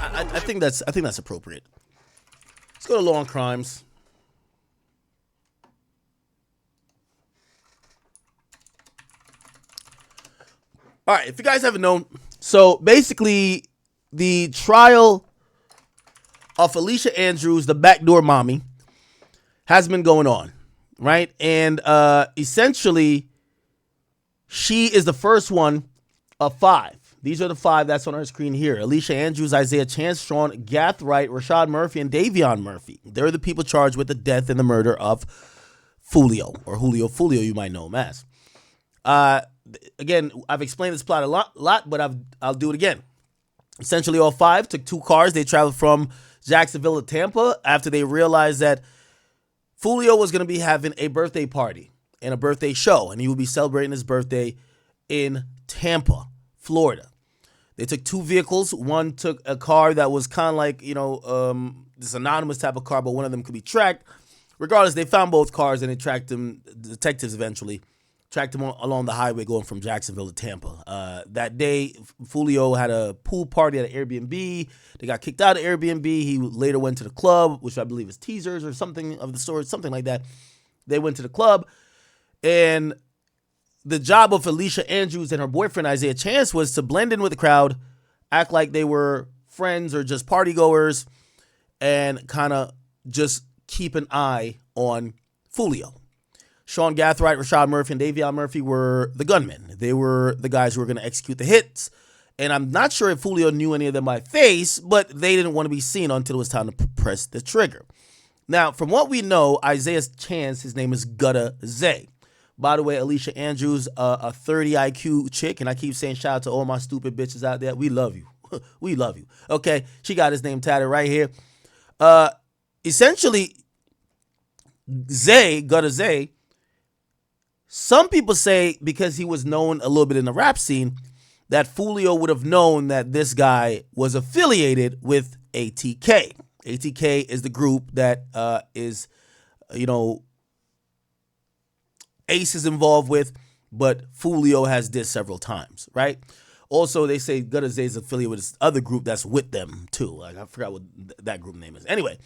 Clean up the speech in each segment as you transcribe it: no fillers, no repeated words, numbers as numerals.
I think that's appropriate. Let's go to law and crimes. All right, if you guys haven't known, so basically the trial of Alicia Andrews, the backdoor mommy, has been going on, right? And essentially, she is the first one of 5. These are the 5 that's on our screen here. Alicia Andrews, Isaiah Chance, Sean Gathright, Rashad Murphy, and Davion Murphy. They're the people charged with the death and the murder of Foolio, or Julio Foolio, you might know him as. Again, I've explained this plot a lot, but I'll do it again. Essentially, all 5 took 2 cars. They traveled from Jacksonville to Tampa after they realized that Foolio was going to be having a birthday party and a birthday show, and he would be celebrating his birthday in Tampa, Florida. They took 2 vehicles. One took a car that was kind of like, this anonymous type of car, but one of them could be tracked. Regardless, they found both cars, and they tracked them. Detectives eventually tracked him along the highway going from Jacksonville to Tampa. That day, Foolio had a pool party at an Airbnb. They got kicked out of Airbnb. He later went to the club, which I believe is Teasers or something of the sort, something like that. They went to the club, and the job of Alicia Andrews and her boyfriend Isaiah Chance was to blend in with the crowd, act like they were friends or just partygoers, and kind of just keep an eye on Foolio. Sean Gathright, Rashad Murphy, and Davion Murphy were the gunmen. They were the guys who were going to execute the hits. And I'm not sure if Foolio knew any of them by face, but they didn't want to be seen until it was time to press the trigger. Now, from what we know, Isaiah's Chance, his name is Gutta Zay. By the way, Alicia Andrews, a 30 IQ chick, and I keep saying shout out to all my stupid bitches out there. We love you. We love you. Okay, she got his name tatted right here. Essentially, Gutta Zay, some people say because he was known a little bit in the rap scene, that Foolio would have known that this guy was affiliated with ATK. ATK is the group that is, Ace is involved with, but Foolio has dissed several times, right? Also, they say Gutta Zay is affiliated with this other group that's with them, too. Like, I forgot what that group name is. Anyway,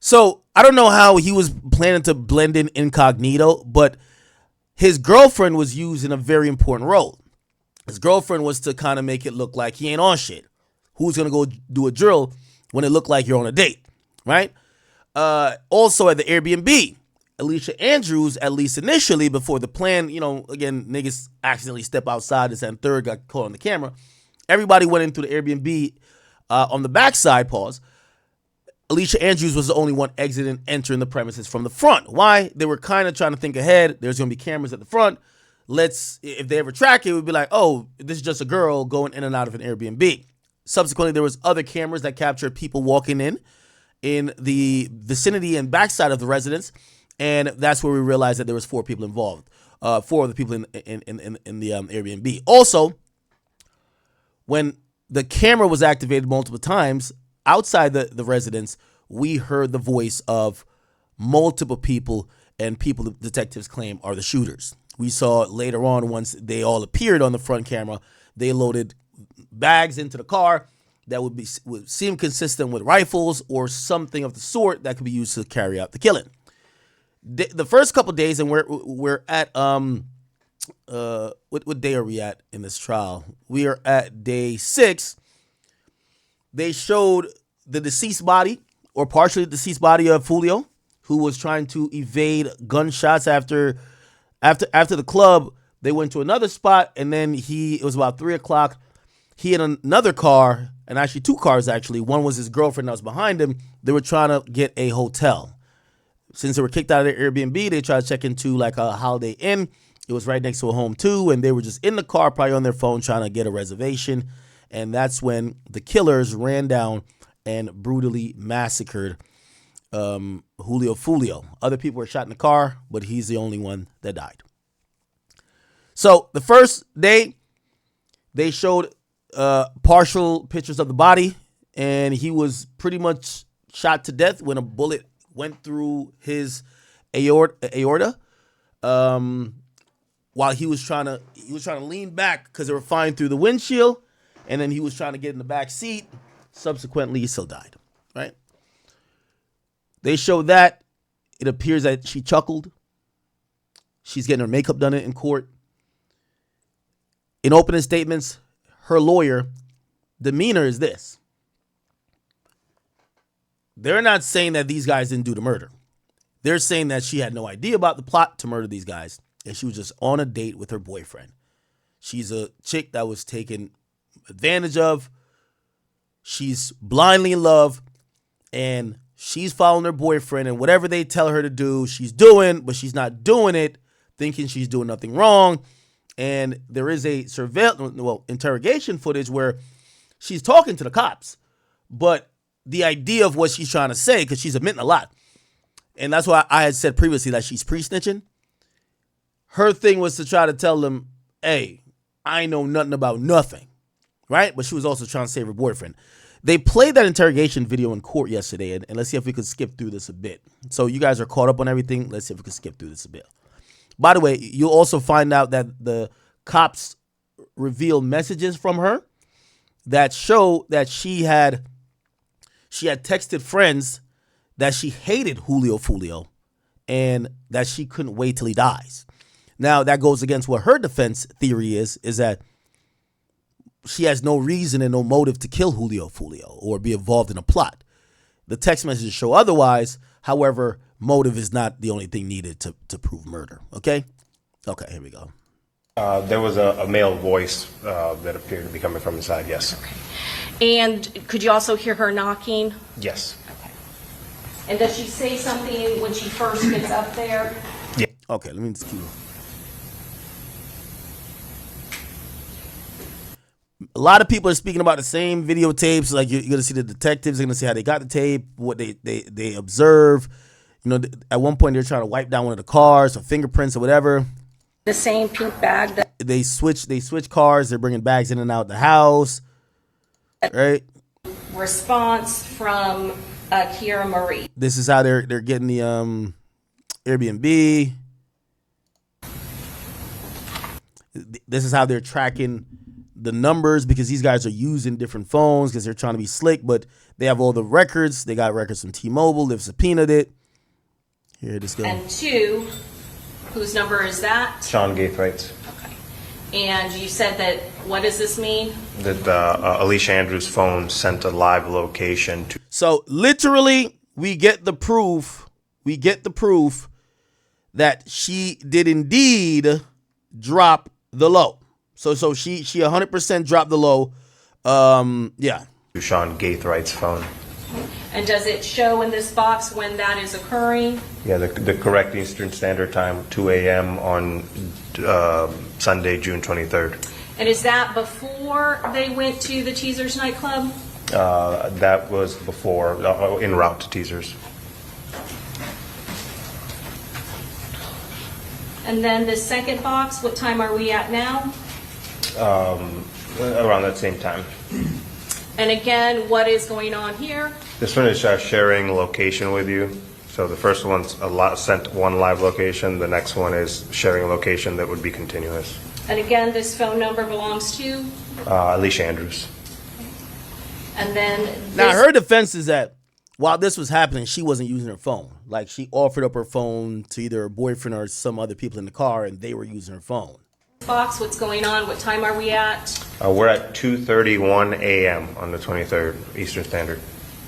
so I don't know how he was planning to blend in incognito, but his girlfriend was used in a very important role. His girlfriend was to kind of make it look like he ain't on shit. Who's going to go do a drill when it looked like you're on a date, right? Also at the Airbnb, Alicia Andrews, at least initially before the plan, again, niggas accidentally step outside, this and third got caught on the camera. Everybody went into the Airbnb on the backside, pause. Alicia Andrews was the only one exiting, entering the premises from the front. Why? They were kind of trying to think ahead. There's going to be cameras at the front. If they ever track it, it would be like, oh, this is just a girl going in and out of an Airbnb. Subsequently, there was other cameras that captured people walking in the vicinity and backside of the residence. And that's where we realized that there was 4 people involved. 4 of the people in the Airbnb. Also, when the camera was activated multiple times, outside the residence, we heard the voice of multiple people, and people the detectives claim are the shooters. We saw later on, once they all appeared on the front camera, they loaded bags into the car that would seem consistent with rifles or something of the sort that could be used to carry out the killing. The first couple days, and we're at what day are we at in this trial? We are at day 6. They showed the deceased body, or partially deceased body of Foolio, who was trying to evade gunshots after the club. They went to another spot, and then it was about 3:00. He had another car, and actually 2 cars actually. One was his girlfriend that was behind him. They were trying to get a hotel. Since they were kicked out of their Airbnb, they tried to check into like a Holiday Inn. It was right next to a home too, and they were just in the car, probably on their phone, trying to get a reservation. And that's when the killers ran down and brutally massacred Julio Foolio. Other people were shot in the car, but he's the only one that died. So the first day, they showed partial pictures of the body, and he was pretty much shot to death when a bullet went through his aorta. While while he was trying to lean back because they were flying through the windshield, and then he was trying to get in the back seat. Subsequently, he still died. Right? They show that. It appears that she chuckled. She's getting her makeup done in court. In opening statements, her lawyer demeanor is this. They're not saying that these guys didn't do the murder. They're saying that she had no idea about the plot to murder these guys, and she was just on a date with her boyfriend. She's a chick that was taken advantage of. She's blindly in love, and she's following her boyfriend, and whatever they tell her to do, she's doing, but she's not doing it, thinking she's doing nothing wrong. And there is a interrogation footage where she's talking to the cops, but the idea of what she's trying to say, because she's admitting a lot, and that's why I had said previously that she's pre-snitching. Her thing was to try to tell them, hey, I know nothing about nothing, right? But she was also trying to save her boyfriend. They played that interrogation video in court yesterday, and let's see if we could skip through this a bit. So you guys are caught up on everything. Let's see if we can skip through this a bit. By the way, you'll also find out that the cops revealed messages from her that show that she had texted friends that she hated Julio Foolio and that she couldn't wait till he dies. Now, that goes against what her defense theory is that she has no reason and no motive to kill Julio Foolio or be involved in a plot. The text messages show otherwise. However, motive is not the only thing needed to prove murder. Okay, here we go. There was a male voice that appeared to be coming from inside, yes. Okay. And could you also hear her knocking? Yes. Okay. And does she say something when she first gets up there? Yeah. Okay, let me just keep. A lot of people are speaking about the same videotapes. Like you're gonna see the detectives, they're gonna see how they got the tape, what they observe. You know, at one point they're trying to wipe down one of the cars or fingerprints or whatever. The same pink bag that they switch cars. They're bringing bags in and out the house, right? Response from Kiera Marie. This is how they're getting the Airbnb. This is how they're tracking the numbers, because these guys are using different phones because they're trying to be slick, but they have all the records. They got records from T-Mobile. They've subpoenaed it. Here, this goes. And 2, whose number is that? Sean Gaithright. Okay. And you said that, what does this mean? That Alicia Andrews' phone sent a live location to. So literally, we get the proof. That she did indeed drop the low. So she 100% dropped the low. Yeah. To Sean Gaithright's phone. And does it show in this box when that is occurring? Yeah, the correct Eastern Standard Time, 2 a.m. on Sunday, June 23rd. And is that before they went to the Teasers nightclub? That was before, en route to Teasers. And then the second box, what time are we at now? Around that same time. And again, what is going on here? This one is sharing location with you. So the first one's sent one live location. The next one is sharing a location that would be continuous. And again, this phone number belongs to? Alicia Andrews. And then this... Now, her defense is that while this was happening, she wasn't using her phone. Like, she offered up her phone to either her boyfriend or some other people in the car, and they were using her phone. Fox, what's going on? What time are we at? We're at 2:31 a.m. on the 23rd, Eastern Standard.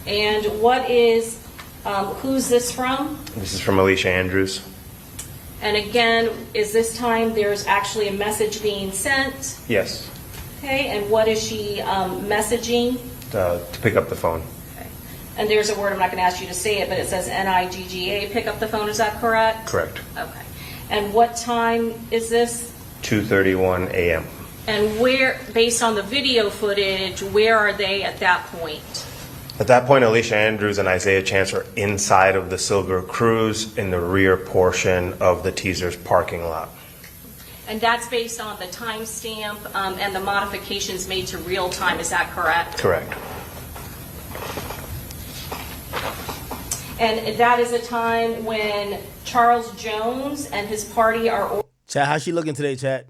And what is, who's this from? This is from Alicia Andrews. And again, is this time there's actually a message being sent? Yes. Okay, and what is she messaging? To pick up the phone. Okay. And there's a word, I'm not going to ask you to say it, but it says NIGGA, pick up the phone, is that correct? Correct. Okay. And what time is this? 2:31 a.m. And where, based on the video footage, where are they at that point? At that point, Alicia Andrews and Isaiah Chance are inside of the Silver Cruise in the rear portion of the Teasers parking lot. And that's based on the timestamp and the modifications made to real time, is that correct? Correct. And that is a time when Charles Jones and his party are... Chat, how's she looking today, chat?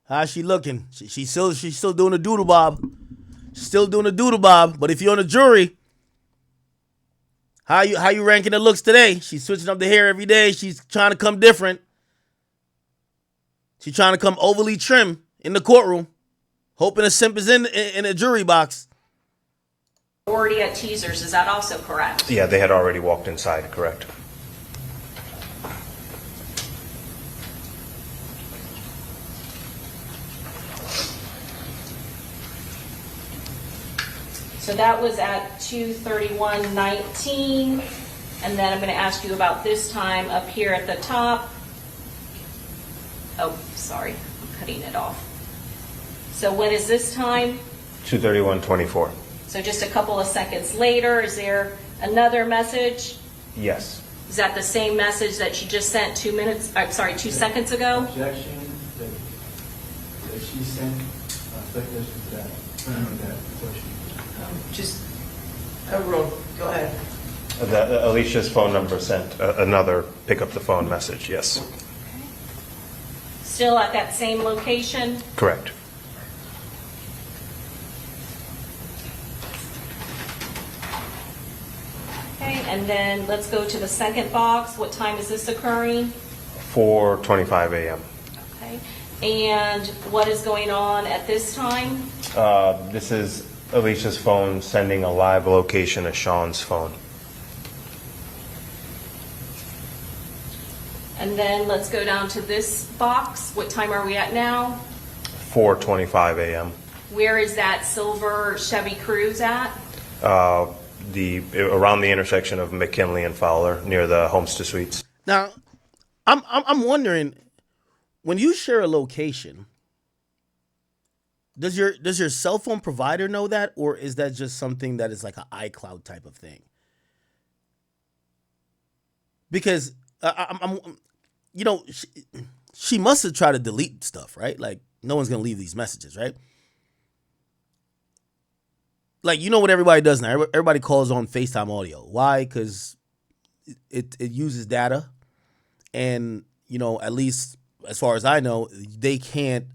How's she looking? She's still doing a doodle bob. She's still doing a doodle bob. But if you're on a jury, how you ranking the looks today? She's switching up the hair every day. She's trying to come different. She's trying to come overly trim in the courtroom, hoping a simp is in a jury box. Already at teasers, is that also correct? Yeah, they had already walked inside, correct. So that was at 2:31:19, and then I'm going to ask you about this time up here at the top. Oh, sorry, I'm cutting it off. So when is this time? 2:31:24. So just a couple of seconds later. Is there another message? Yes. Is that the same message that she just sent 2 seconds ago? Objection that she sent speculation to that, that question. Just overall, go ahead. Alicia's phone number sent another pick up the phone message, yes. Still at that same location? Correct. Okay, and then let's go to the second box. What time is this occurring? 4:25 a.m. Okay, and what is going on at this time? This is Alicia's phone sending a live location of Sean's phone. And then let's go down to this box. What time are we at now? 4:25 a.m. Where is that silver Chevy Cruze at? Around the intersection of McKinley and Fowler, near the Homestead Suites. Now, I'm wondering, when you share a location, does your cell phone provider know that, or is that just something that is like an iCloud type of thing? Because she must have tried to delete stuff, right? Like, no one's gonna leave these messages, right? Like, you know what everybody does now? Everybody calls on FaceTime audio. Why? Because it uses data, and at least as far as I know, they can't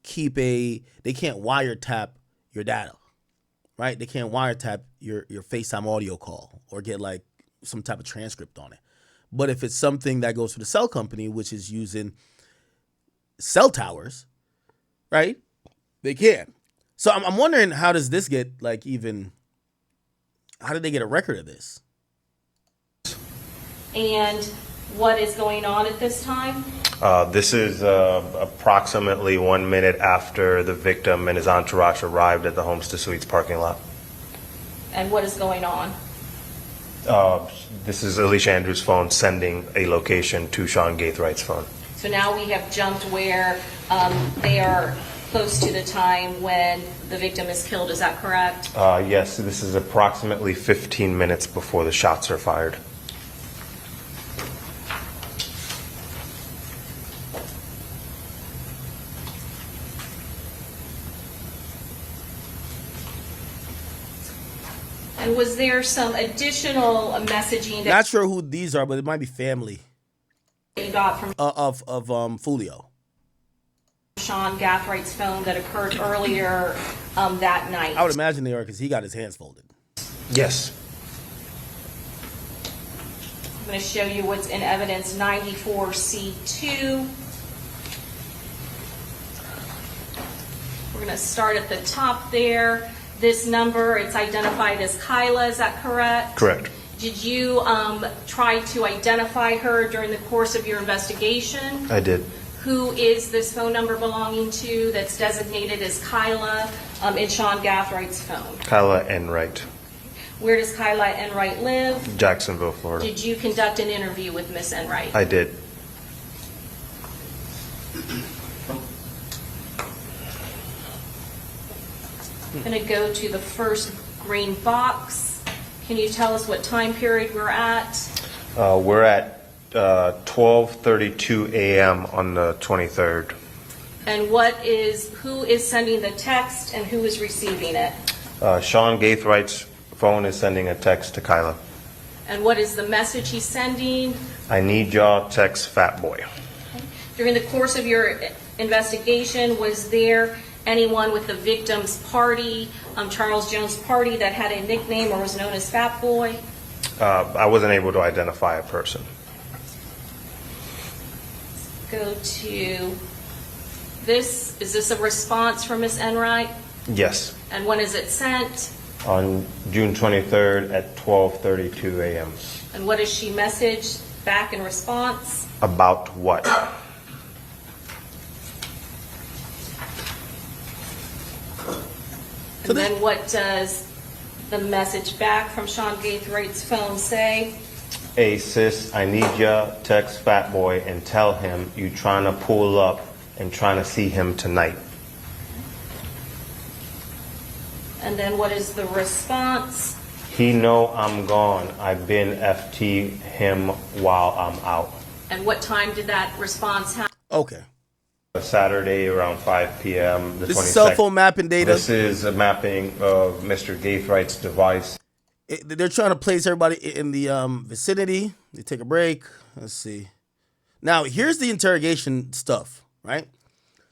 wiretap your data, right? They can't wiretap your FaceTime audio call or get like some type of transcript on it. But if it's something that goes to the cell company, which is using cell towers, right? They can. So I'm wondering, how does this get how did they get a record of this? And what is going on at this time? This is approximately 1 minute after the victim and his entourage arrived at the Homestead Suites parking lot. And what is going on? This is Alicia Andrews' phone sending a location to Sean Gaithwright's phone. So now we have jumped where they are close to the time when the victim is killed. Is that correct? Yes, this is approximately 15 minutes before the shots are fired. And was there some additional messaging that Not sure who these are, but it might be family you got from of Foolio. Sean Gaithwright's phone that occurred earlier that night? I would imagine they are, because he got his hands folded. Yes. I'm going to show you what's in evidence 94C2. We're going to start at the top there. This number, it's identified as Kyla, is that correct? Correct. Did you try to identify her during the course of your investigation? I did. Who is this phone number belonging to that's designated as Kyla in Sean Gaithwright's phone? Kyla Enright, Where does Kyla Enright live? Jacksonville, Florida. Did you conduct an interview with Miss Enright? I did. I'm going to go to the first green box. Can you tell us what time period we're at? We're at 12:32 a.m. on the 23rd. And who is sending the text and who is receiving it? Sean Gaithwright's phone is sending a text to Kyla. And what is the message he's sending? I need y'all, text Fat Boy. During the course of your investigation, was there anyone with the victim's party, Charles Jones' party, that had a nickname or was known as Fat Boy? I wasn't able to identify a person. Go to this. Is this a response from Ms. Enright? Yes, And when is it sent? on June 23rd at 12:32 a.m. And what does she message back in response? About what? And then what does the message back from Sean Gaithwaite's phone say? Hey sis, I need ya, text Fat Boy and tell him you trying to pull up and trying to see him tonight. And then what is the response? He know I'm gone. I've been FT him while I'm out. And what time did that response happen? Okay. Saturday around 5 p.m. the This 22nd. is cell phone mapping data. This is a mapping of Mr. Gaithwaite's device. They're trying to place everybody in the vicinity. They take a break. Let's see. Now, here's the interrogation stuff, right?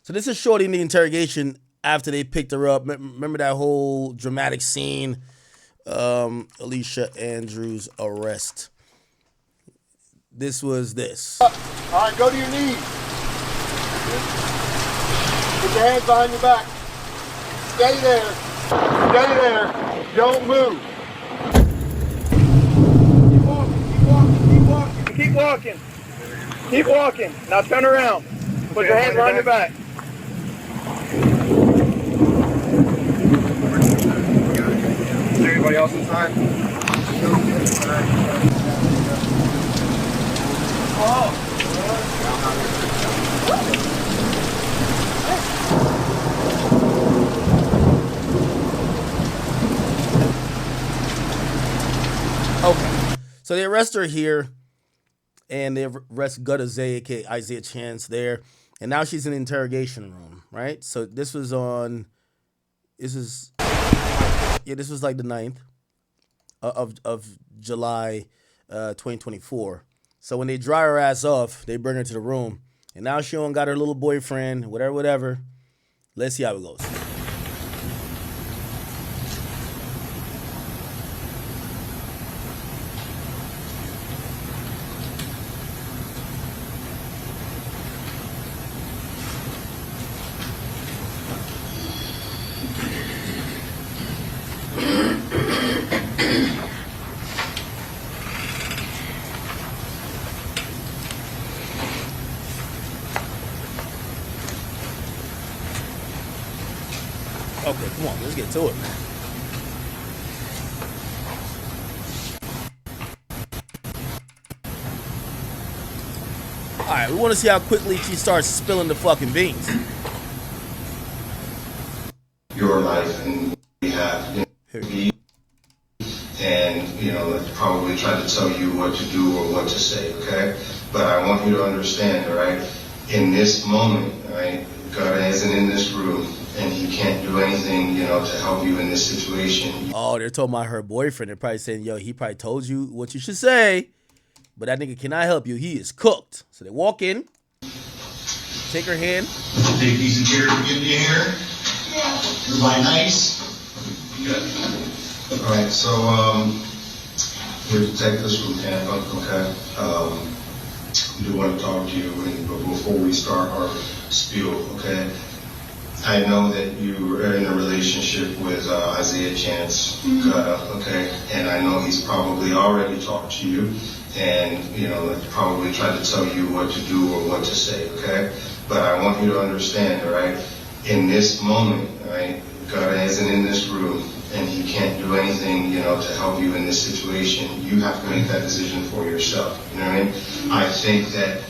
So this is Shorty in the interrogation after they picked her up. Remember that whole dramatic scene, Alicia Andrews' arrest. This was this. All right, go to your knees. Put your hands behind your back. Stay there. Stay there. Don't move. Keep walking. Keep walking. Keep walking. Now turn around. Put your hands behind your back. Is there anybody else inside? Okay. So they arrest her here, and they arrest Gutta aka Isaiah Chance there. And now she's in the interrogation room, right? So this was on, this was like the 9th of July 2024. So when they dry her ass off, they bring her to the room. And now she got her little boyfriend, whatever. Let's see how it goes. Okay, come on, let's get to it, man. All right, we want to see how quickly she starts spilling the fucking beans. Your life, and we have, and probably try to tell you what to do or what to say, okay? But I want you to understand, all right? In this moment, all right, God isn't in this room, and he can't do anything, to help you in this situation. Oh, they're talking about her boyfriend. They're probably saying, yo, he probably told you what you should say, but that nigga cannot help you. He is cooked. So they walk in, take her hand. Take piece of care to get in your hair. Yeah. Everybody nice? Good. All right, so here to take this from Tampa, okay? I do want to talk to you, but before we start our spiel, okay? I know that you are in a relationship with Isaiah Chance, okay? And I know he's probably already talked to you and, probably tried to tell you what to do or what to say, okay? But I want you to understand, all right? In this moment, all right, God isn't in this room and he can't do anything, to help you in this situation. You have to make that decision for yourself, you know what I mean? I think that,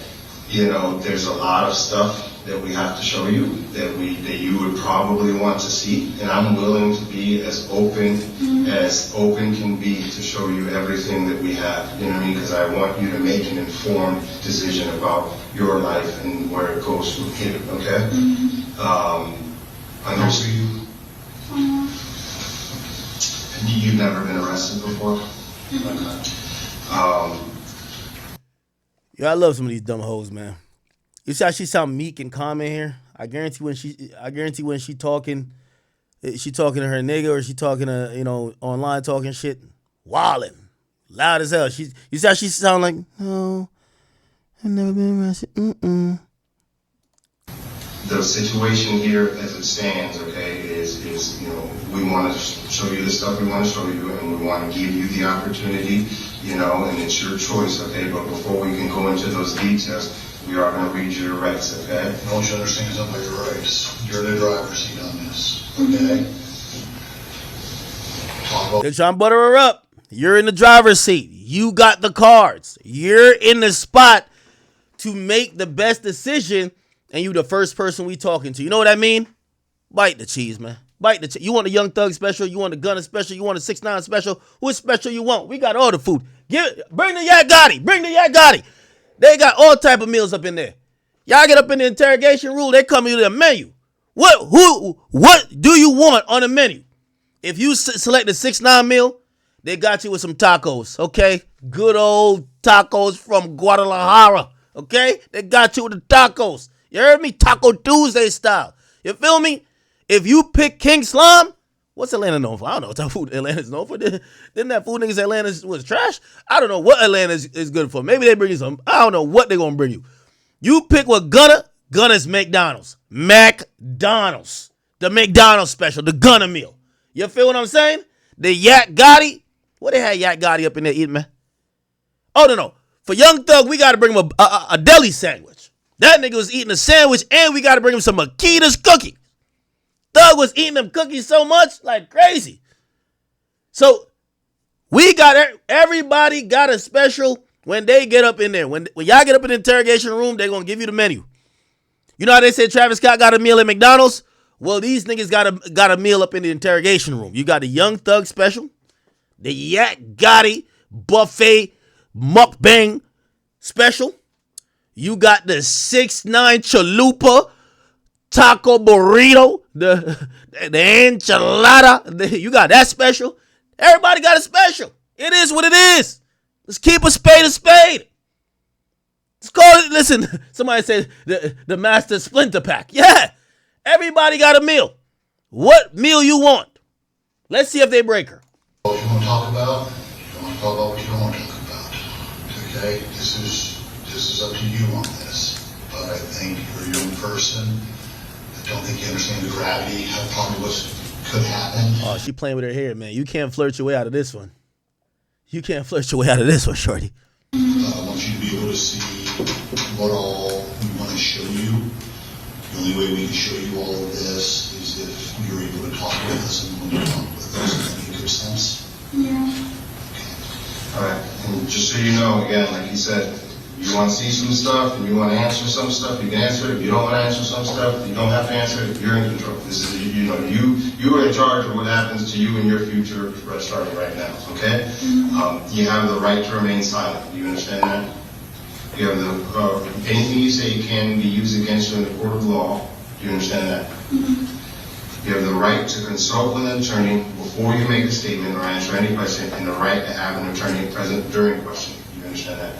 there's a lot of stuff that we have to show you that you would probably want to see, and I'm willing to be as open can be to show you everything that we have, you know what I mean? Because I want you to make an informed decision about your life and where it goes from here, okay? I know you've never been arrested before? Okay. Yeah, I love some of these dumb hoes, man. You see how she sound meek and calm in here? I guarantee when she talking to her nigga or she talking to, online talking shit, wildin', loud as hell. You see how she sound like, no, I've never been arrested. The situation here as it stands, okay, is we want to show you the stuff we want to show you, and we want to give you the opportunity, and it's your choice, okay. But before we can go into those details, we are going to read you your rights, okay? I want you to understand something about your rights. You're in the driver's seat on this, okay? They're trying to butter her up. You're in the driver's seat. You got the cards. You're in the spot to make the best decision, and you the first person we talking to. You know what I mean? Bite the cheese, man. Bite the cheese. You want a Young Thug special? You want a Gunna special? You want a 6ix9ine special? What special you want? We got all the food. Bring the Yak Gotti. Bring the Yak Gotti. They got all type of meals up in there. Y'all get up in the interrogation room, they come to the menu. What do you want on the menu? If you select the 6ix9ine meal, they got you with some tacos, okay? Good old tacos from Guadalajara, okay? They got you with the tacos. You heard me? Taco Tuesday style. You feel me? If you pick King Slime, what's Atlanta known for? I don't know what type of food Atlanta's known for. Didn't that food niggas Atlanta was trash? I don't know what Atlanta is good for. Maybe they bring you some. I don't know what they're going to bring you. You pick what Gunna's McDonald's. McDonald's. The McDonald's special. The Gunna meal. You feel what I'm saying? The Yak Gotti. What they had Yak Gotti up in there eating, man? Oh, no. For Young Thug, we got to bring him a deli sandwich. That nigga was eating a sandwich, and we got to bring him some Makita's cookies. Thug was eating them cookies so much, like crazy. So we got everybody got a special when they get up in there. When y'all get up in the interrogation room, they're gonna give you the menu. You know how they said Travis Scott got a meal at McDonald's? Well, these niggas got a meal up in the interrogation room. You got the Young Thug special, the Yak Gotti buffet mukbang special. You got the 6ix9ine chalupa taco burrito, the enchilada. You got that special. Everybody got a special. It is what it is. Let's keep a spade a spade. Let's call it. Listen, somebody said the Master Splinter Pack. Yeah, everybody got a meal. What meal you want? Let's see if they break her. What you want to talk about? You want to talk about what you don't want to talk about. Okay, this is up to you on this. But I think you're a young person. I don't think you understand the gravity of probably what could happen. Oh, she playing with her hair, man. You can't flirt your way out of this one. You can't flirt your way out of this one, shorty. I want you to be able to see what all we want to show you. The only way we can show you all of this is if you're able to talk with us and when you talk with us. Does that make good sense? Yeah. All right, and just so you know, again, like you said, you want to see some stuff and you want to answer some stuff, you can answer it. If you don't want to answer some stuff, you don't have to answer it. You're in control. This is, you are in charge of what happens to you in your future starting right now, okay? You have the right to remain silent. Do you understand that? You have the, anything you say can be used against you in the court of law. Do you understand that? You have the right to consult with an attorney before you make a statement or answer any question, and the right to have an attorney present during questioning. Do you understand that?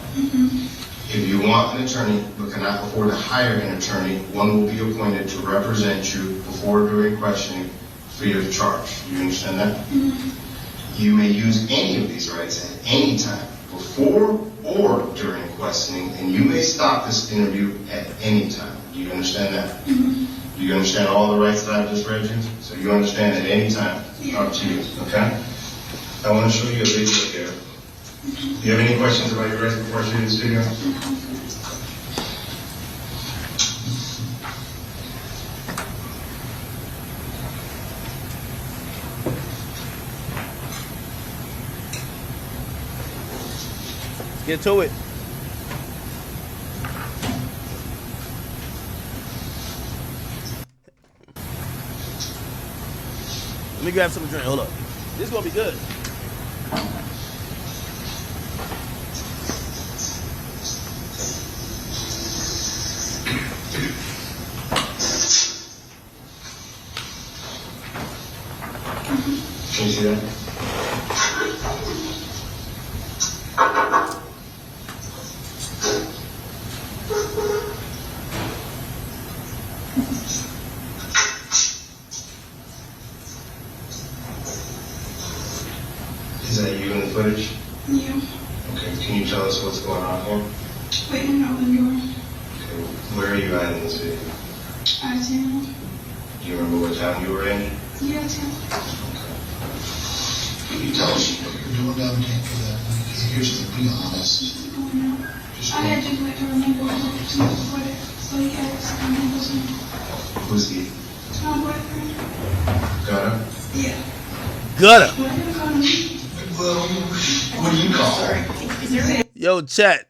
If you want an attorney but cannot afford to hire an attorney, one will be appointed to represent you before during questioning free of charge. Do you understand that? You may use any of these rights at any time, before or during questioning, and you may stop this interview at any time. Do you understand that? Do you understand all the rights that I've just read you? So you understand at any time. Up to you, okay? I want to show you a video here. Do you have any questions about your rights before I show you this video? Get to it. Let me grab some drink. Hold up. This is gonna be good. Can you see that? Is that you in the footage? Yeah. Okay, can you tell us what's going on here? Waiting out the door. Okay, where are you at in this video? I tell. Do you remember what town you were in? Yeah, I tell. Can you tell us what you're doing down there for that? Here's the be honest. Just going out. Just I had just let her remember what I to before that. So he asked me to go to me. Who's he? It's my boyfriend. Got him? Yeah. Gutter. What are you calling me? Well, what do you call it? Yo, chat.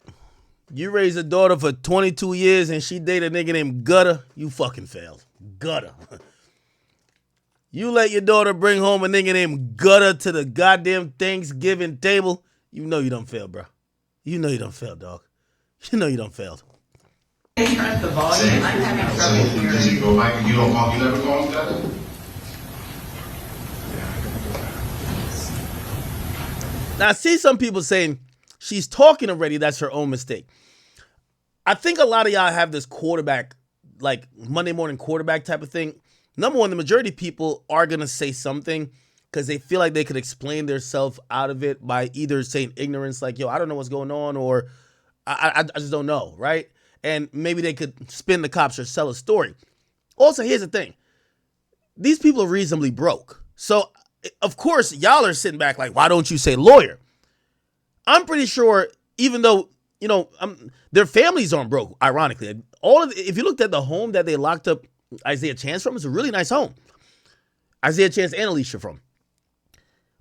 You raised a daughter for 22 years and she dated a nigga named Gutter. You fucking failed. Gutter. You let your daughter bring home a nigga named Gutter to the goddamn Thanksgiving table. You know you done failed, bro. You know you done failed, dog. You know you done failed. Turn up the volume. I'm having trouble Does he hearing. go back? You don't call, you never call him that? Now, I see some people saying she's talking already. That's her own mistake. I think a lot of y'all have this quarterback, like Monday morning quarterback type of thing. Number one, the majority of people are going to say something because they feel like they could explain themselves out of it by either saying ignorance, like, yo, I don't know what's going on, or I just don't know, right? And maybe they could spin the cops or sell a story. Also, here's the thing. These people are reasonably broke. So, of course, y'all are sitting back like, why don't you say lawyer? I'm pretty sure, even though, you know, their families aren't broke, ironically. If you looked at the home that they locked up Isaiah Chance from, it's a really nice home. Isaiah Chance and Alicia from.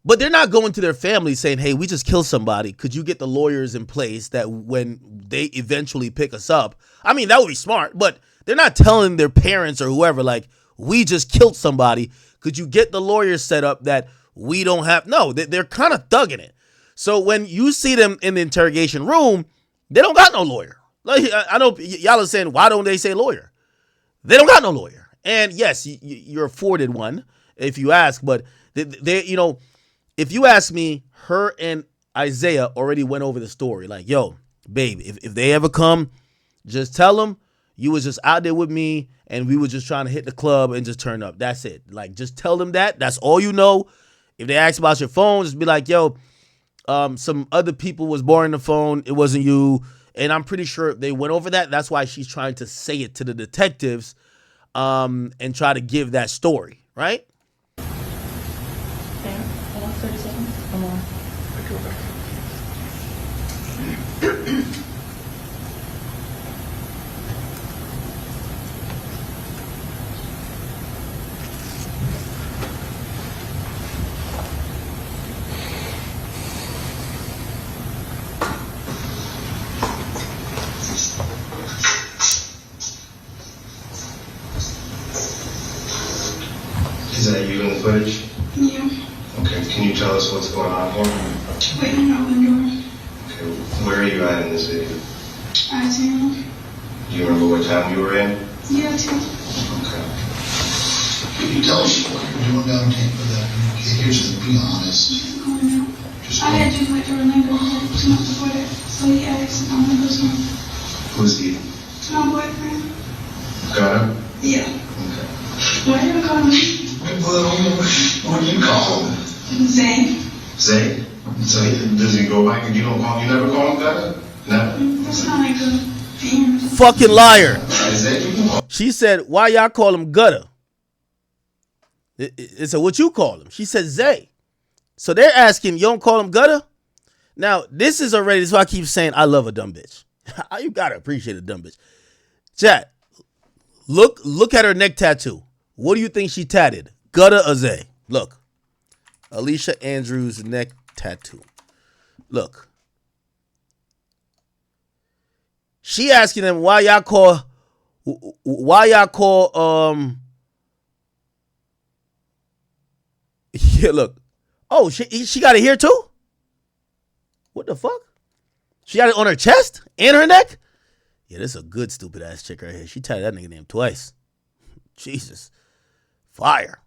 But they're not going to their family saying, hey, we just killed somebody. Could you get the lawyers in place that when they eventually pick us up? I mean, that would be smart, but they're not telling their parents or whoever, like, we just killed somebody. Could you get the lawyers set up that we don't have? No, they're kind of thugging it. So when you see them in the interrogation room, they don't got no lawyer. Like, I know y'all are saying, why don't they say lawyer? They don't got no lawyer. And yes, you're afforded one if you ask, but they, you know, if you ask me, her and Isaiah already went over the story. Like, yo, babe, if they ever come, just tell them you was just out there with me and we were just trying to hit the club and just turn up. That's it. Like, just tell them that. That's all you know. If they ask about your phone, just be like, yo, some other people was borrowing the phone. It wasn't you. And I'm pretty sure they went over that. That's why she's trying to say it to the detectives and try to give that story, right? Is that you in the footage? Yeah. Okay, can you tell us what's going on here? Waiting out the door. Okay, where are you at in this video? I tell. Do you remember what town you were in? Yeah, I tell. Okay. Can you tell us what you're doing down there for that? Here's the be honest. Just going out. Just I had just let her remember what I to before that. So he asked me to go to me. Who's he? It's my boyfriend. Got him? Yeah. Okay. What are you calling me? Well, what do you call him? Zane. Zay? So does he go back and you don't call, you never call him Got him? No? That's not like a parent. Fucking liar. Zay? She said, why y'all call him Gutter? It said, what you call him? She said, Zay. So they're asking, you don't call him Gutter? Now, this is why I keep saying I love a dumb bitch. You gotta appreciate a dumb bitch. Chat, look at her neck tattoo. What do you think she tatted? Gutter or Zay? Look. Alicia Andrews neck tattoo. Look. She asking them why y'all call yeah, look. Oh, she got it here too? What the fuck? She got it on her chest and her neck? Yeah, this is a good stupid ass chick right here. She tatted that nigga name twice. Jesus. Fire.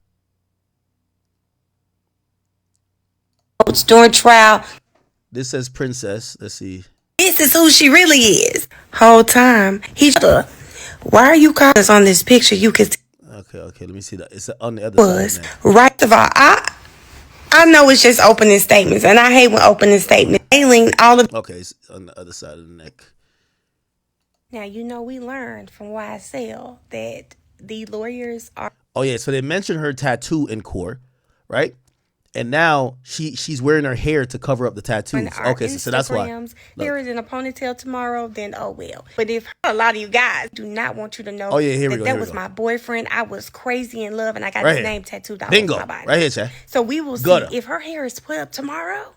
During trial, This says princess. Let's see. this is who she really is. Whole time, why are you calling us on this picture? You can see Okay, let me see that. It's on the other was side now. right of all. I y'all know it's just opening statements, and I hate when opening statements failing all of. Okay, it's on the other side of the neck. Now you know we learned from YSL that the lawyers are. Oh yeah, so they mentioned her tattoo in court, right? And now she's wearing her hair to cover up the tattoos. Okay, so that's why. There is in a ponytail tomorrow, then oh well. But if a lot of you guys do not want you to know that was my boyfriend, I was crazy in love, and I got his name tattooed all over my body. Right here, Chad. So we will see if her hair is put up tomorrow.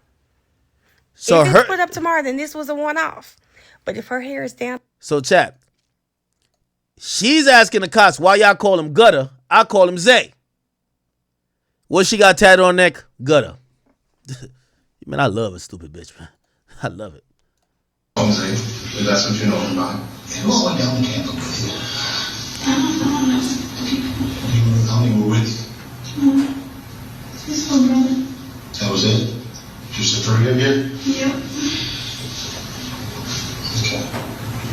So if it's put up tomorrow, then this was a one-off. But if her hair is down. So, Chad, she's asking the cops why y'all call him Gutter. I call him Zay. What she got tattooed on neck? Gutter. Man, I love a stupid bitch, man. I love it. Zay, if that's what you know about. And who went down the camp with you? I don't know the people. How many were with you? His little brother. That was it? Just the three of you? Yep. Okay.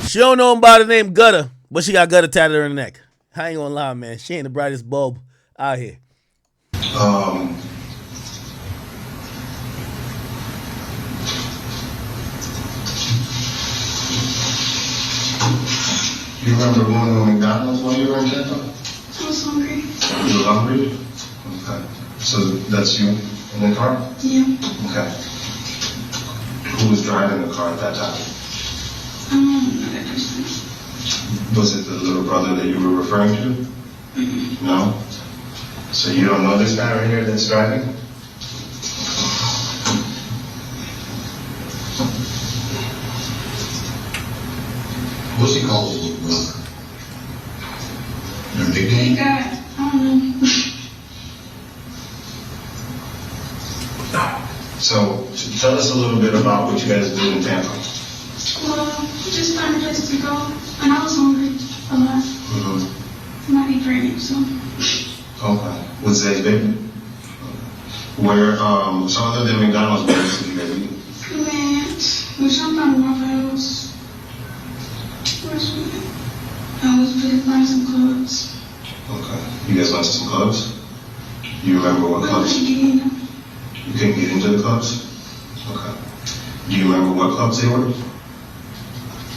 She don't know him by the name Gutter, but she got Gutter tattooed on her neck. I ain't gonna lie, man. She ain't the brightest bulb out here. You remember going to McDonald's while you were in Tampa? I was hungry. You were hungry? Okay. So that's you in the car? Yeah. Okay. Who was driving the car at that time? I don't know that person. Was it the little brother that you were referring to? Mm-hmm. No? So you don't know this guy right here that's driving? What's he called his little brother? Their nickname? I don't know. So tell us a little bit about what you guys did in Tampa. Well, we just found a place to go, and I was hungry a lot. Mm-hmm. I might be pregnant, so. Okay. With Zay's baby? Where, so other than McDonald's, where else did you guys eat? We jumped out of Waffle House. Where's we? I was buying some clothes. Okay. You guys went to some clubs? You remember what clubs? You couldn't get into the clubs? Okay. Do you remember what clubs they were?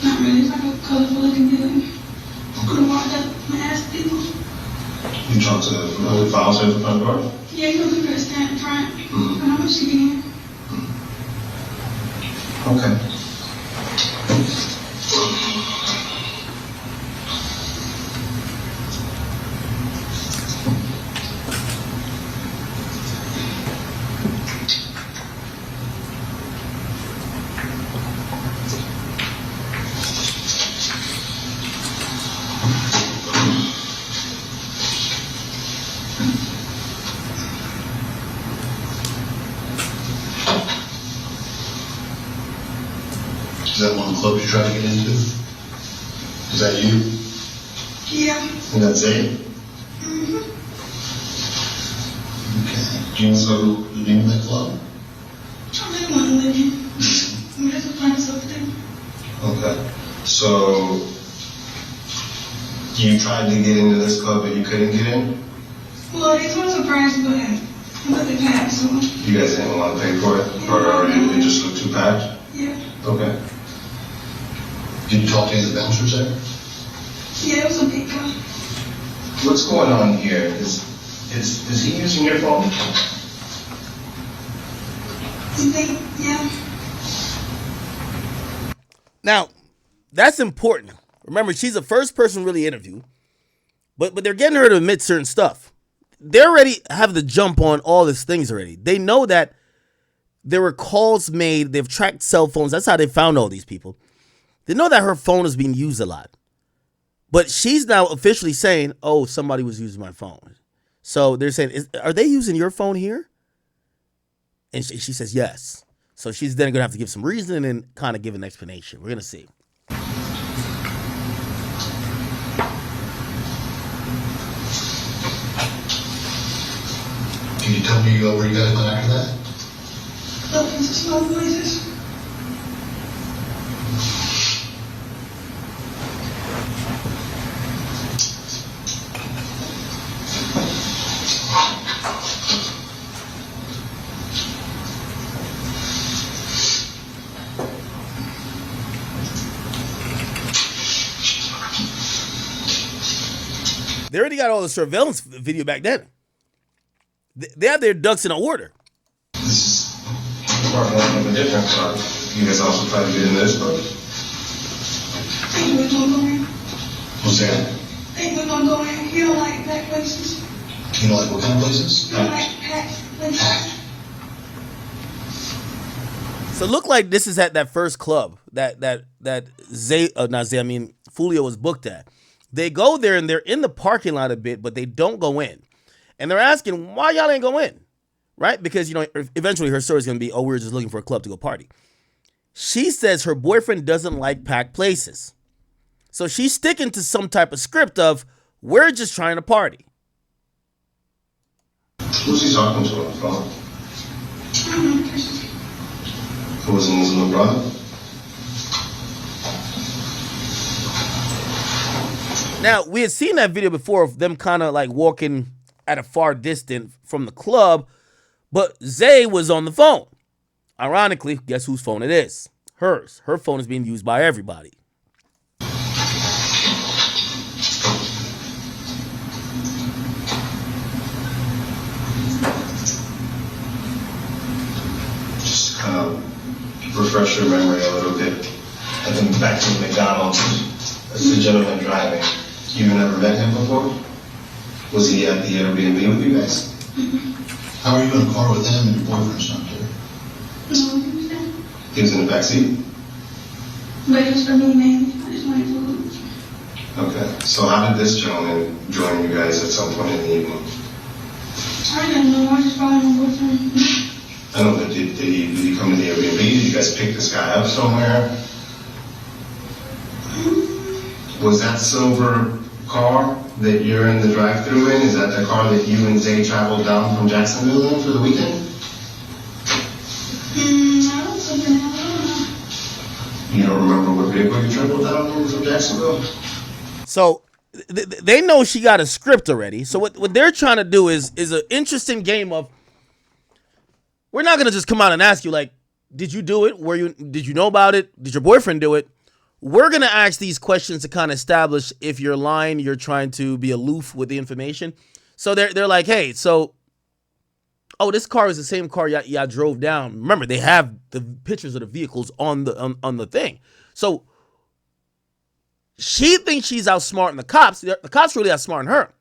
Not really. It's like a colorful looking building. Could have walked up and asked people. You talked to the files at the front door? Yeah, you know, people that stand in front. Mm-hmm. And how much you get in? Okay. Is that one of the clubs you tried to get into? Is that you? Yeah. And that's it? Mm-hmm. Okay. Do you know the name of that club? I really want to live in. We just find something. Okay. So, you tried to get into this club but you couldn't get in? Well, they told us a price, but they passed, so. You guys didn't want to pay for it? Or it just looked too packed? Yeah. Okay. Did you talk to any of the bouncers there? Yeah, it was a big guy. What's going on here? Is he using your phone? You think? Yeah. Now, that's important. Remember, she's the first person really interviewed, but they're getting her to admit certain stuff. They already have the jump on all these things already. They know that there were calls made. They've tracked cell phones. That's how they found all these people. They know that her phone is being used a lot. But she's now officially saying, oh, somebody was using my phone. So they're saying, are they using your phone here? And she says, yes. So she's then going to have to give some reason and kind of give an explanation. We're going to see. Can you tell me where you guys went after that? Looking for small noises. They already got all the surveillance video back then. They have their ducks in order. This is part of a different part. You guys also try to get in this, but. What's that? Hey, we're gonna go in. You don't like black places? You know, like what kind of places? You don't like packed places? So it looked like this is at that first club that Foolio was booked at. They go there and they're in the parking lot a bit, but they don't go in. And they're asking, why y'all ain't go in? Right? Because, eventually her story is going to be, oh, we were just looking for a club to go party. She says her boyfriend doesn't like packed places. So she's sticking to some type of script of, we're just trying to party. Who's he talking to on the phone? I don't know. Who was in his little brother? Now, we had seen that video before of them kind of like walking at a far distance from the club, but Zay was on the phone. Ironically, guess whose phone it is? Hers. Her phone is being used by everybody. Just kind of refresh your memory a little bit. I think back to McDonald's. That's the gentleman driving. You've never met him before? Was he at the Airbnb with you guys? How are you in a car with him and your boyfriend's not there? No, He was in the back seat? but it was for me, man. I just wanted food. Okay. So how did this gentleman join you guys at some point in the evening? I didn't know. I just followed my boyfriend. I don't know, but did he come to the Airbnb? Did you guys pick this guy up somewhere? Was that silver car that you're in the drive-thru in, is that the car that you and Zay traveled down from Jacksonville in for the weekend? I don't think I know. You don't remember what vehicle you traveled down in from Jacksonville? So they know she got a script already. So what they're trying to do is an interesting game of, we're not going to just come out and ask you, like, did you do it? Did you know about it? Did your boyfriend do it? We're going to ask these questions to kind of establish if you're lying, you're trying to be aloof with the information. So they're like, hey, so, oh, this car is the same car y'all drove down. Remember, they have the pictures of the vehicles on the thing. So she thinks she's outsmarting the cops. The cops really outsmarting her.